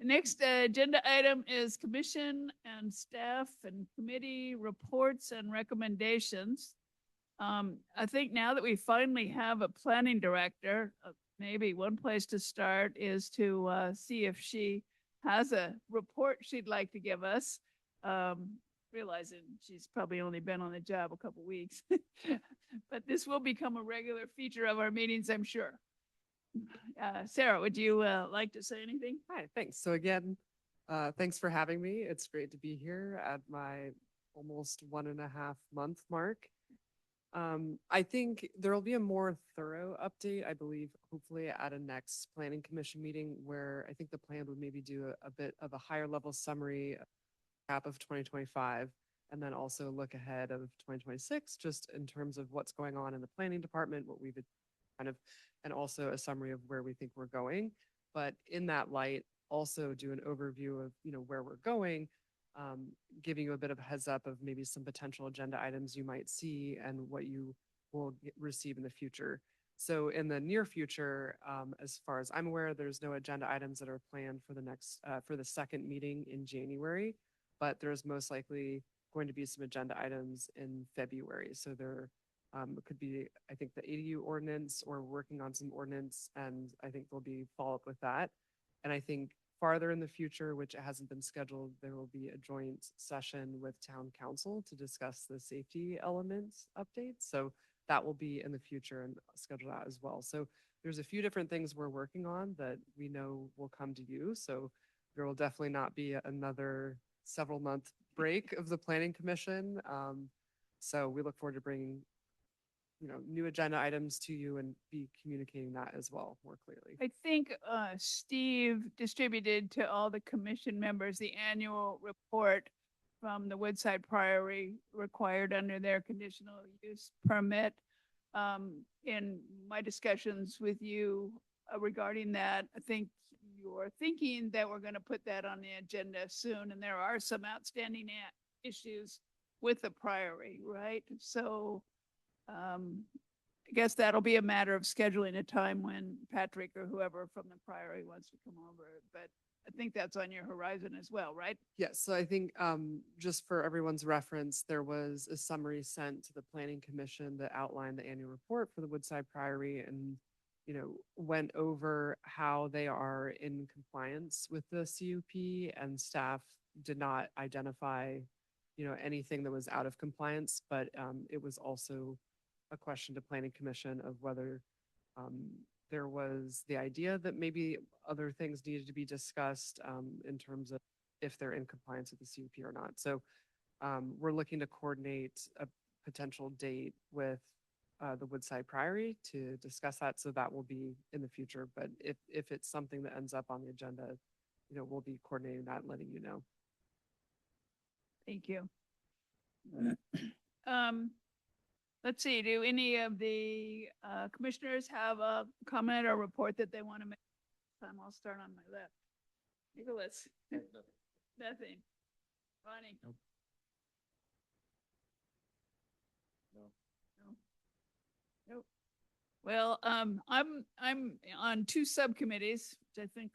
next agenda item is commission and staff and committee reports and recommendations. I think now that we finally have a planning director, maybe one place to start is to see if she has a report she'd like to give us. Realizing she's probably only been on the job a couple weeks, but this will become a regular feature of our meetings, I'm sure. Sarah, would you like to say anything? Hi, thanks. So again, thanks for having me. It's great to be here at my almost 1.5 month mark. I think there will be a more thorough update, I believe, hopefully at a next planning commission meeting where I think the plan would maybe do a bit of a higher level summary of 2025 and then also look ahead of 2026 just in terms of what's going on in the planning department, what we've and also a summary of where we think we're going. But in that light, also do an overview of, where we're going, giving you a bit of a heads up of maybe some potential agenda items you might see and what you will receive in the future. So in the near future, as far as I'm aware, there's no agenda items that are planned for the second meeting in January, but there's most likely going to be some agenda items in February. So there could be, I think, the ADU ordinance, or working on some ordinance, and I think there'll be follow-up with that. And I think farther in the future, which hasn't been scheduled, there will be a joint session with town council to discuss the safety elements updates. So that will be in the future and schedule that as well. So there's a few different things we're working on that we know will come to you. So there will definitely not be another several month break of the planning commission. So we look forward to bringing new agenda items to you and be communicating that as well more clearly. I think Steve distributed to all the commission members the annual report from the Woodside Priory required under their conditional use permit. In my discussions with you regarding that, I think you're thinking that we're going to put that on the agenda soon, and there are some outstanding issues with the Priory, right? So I guess that'll be a matter of scheduling a time when Patrick or whoever from the Priory wants to come over, but I think that's on your horizon as well, right? Yes, so I think just for everyone's reference, there was a summary sent to the Planning Commission that outlined the annual report for the Woodside Priory and, you know, went over how they are in compliance with the CUP, and staff did not identify, you know, anything that was out of compliance, but it was also a question to Planning Commission of whether there was the idea that maybe other things needed to be discussed in terms of if they're in compliance with the CUP or not. So we're looking to coordinate a potential date with the Woodside Priory to discuss that. So that will be in the future. But if it's something that ends up on the agenda, you know, we'll be coordinating that and letting you know. Thank you. Let's see, do any of the commissioners have a comment or report that they want to make? I'll start on my left. Nicholas? Nothing. Bonnie? Nope. No. Nope. Well, I'm on two subcommittees, which I think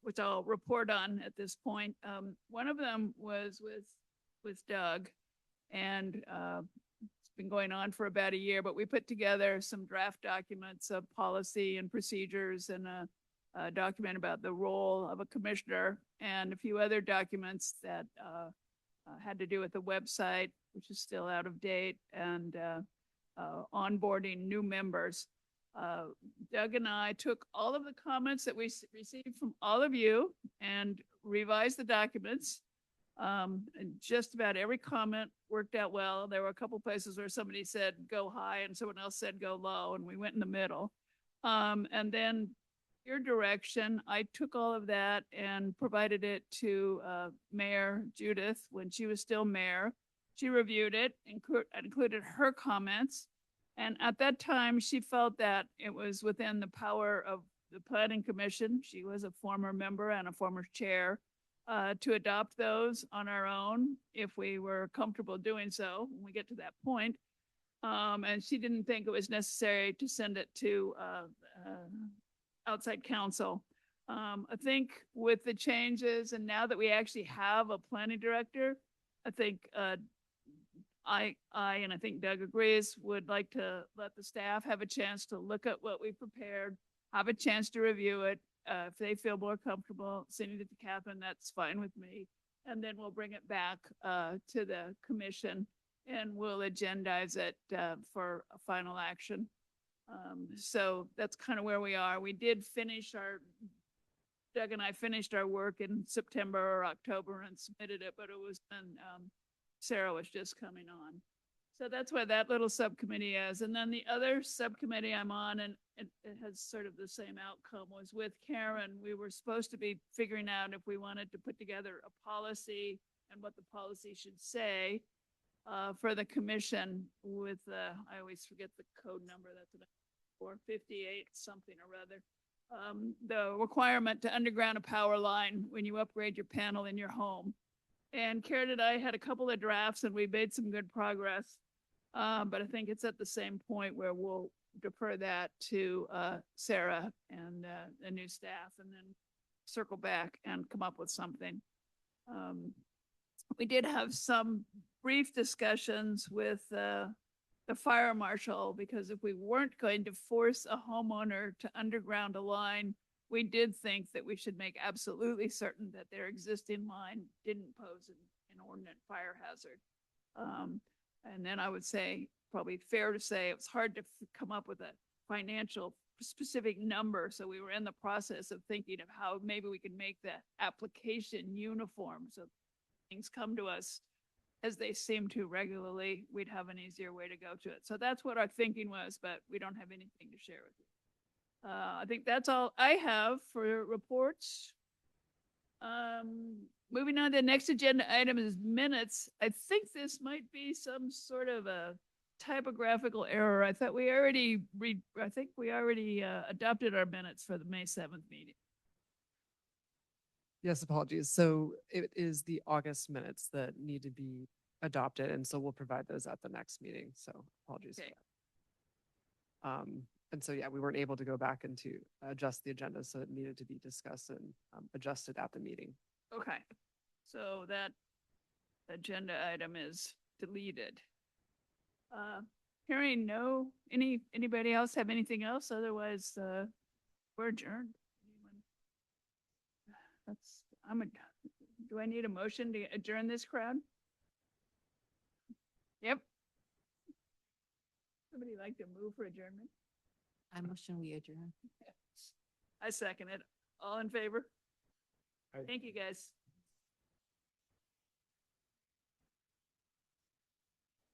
which I'll report on at this point. One of them was with Doug, and it's been going on for about a year, but we put together some draft documents of policy and procedures and a document about the role of a commissioner and a few other documents that had to do with the website, which is still out of date, and onboarding new members. Doug and I took all of the comments that we received from all of you and revised the documents. And just about every comment worked out well. There were a couple places where somebody said go high and someone else said go low, and we went in the middle. And then your direction, I took all of that and provided it to Mayor Judith when she was still mayor. She reviewed it, included her comments. And at that time, she felt that it was within the power of the Planning Commission. She was a former member and a former chair. To adopt those on our own if we were comfortable doing so when we get to that point. And she didn't think it was necessary to send it to outside counsel. I think with the changes and now that we actually have a planning director, I think I and I think Doug agrees, would like to let the staff have a chance to look at what we prepared, have a chance to review it. If they feel more comfortable sending it to Catherine, that's fine with me. And then we'll bring it back to the commission and we'll agendize it for a final action. So that's kind of where we are. We did finish Doug and I finished our work in September or October and submitted it, but it was when Sarah was just coming on. So that's why that little subcommittee is. And then the other subcommittee I'm on, and it has sort of the same outcome, was with Karen. We were supposed to be figuring out if we wanted to put together a policy and what the policy should say for the commission with, I always forget the code number, that's 458 something or other. The requirement to underground a power line when you upgrade your panel in your home. And Karen and I had a couple of drafts and we made some good progress. But I think it's at the same point where we'll defer that to Sarah and the new staff and then circle back and come up with something. We did have some brief discussions with the fire marshal because if we weren't going to force a homeowner to underground a line, we did think that we should make absolutely certain that their existing line didn't pose an inordinate fire hazard. And then I would say, probably fair to say, it was hard to come up with a financial specific number. So we were in the process of thinking of how maybe we could make the application uniform. So things come to us as they seem to regularly, we'd have an easier way to go to it. So that's what our thinking was, but we don't have anything to share with you. I think that's all I have for reports. Moving on to the next agenda item is minutes. I think this might be some sort of a typographical error. I thought we already adopted our minutes for the May 7th meeting. Yes, apologies. So it is the August minutes that need to be adopted, and so we'll provide those at the next meeting, so apologies for Okay. that. And so, yeah, we weren't able to go back and to adjust the agenda, so it needed to be discussed and adjusted at the meeting. Okay, so that agenda item is deleted. Hearing anybody else have anything else? Otherwise, we're adjourned. Anyone? Do I need a motion to adjourn this crowd? Yep. Somebody like to move for adjournment? I motion we adjourn. I second it. All in favor? Aye. Thank you, guys.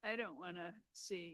I don't want to see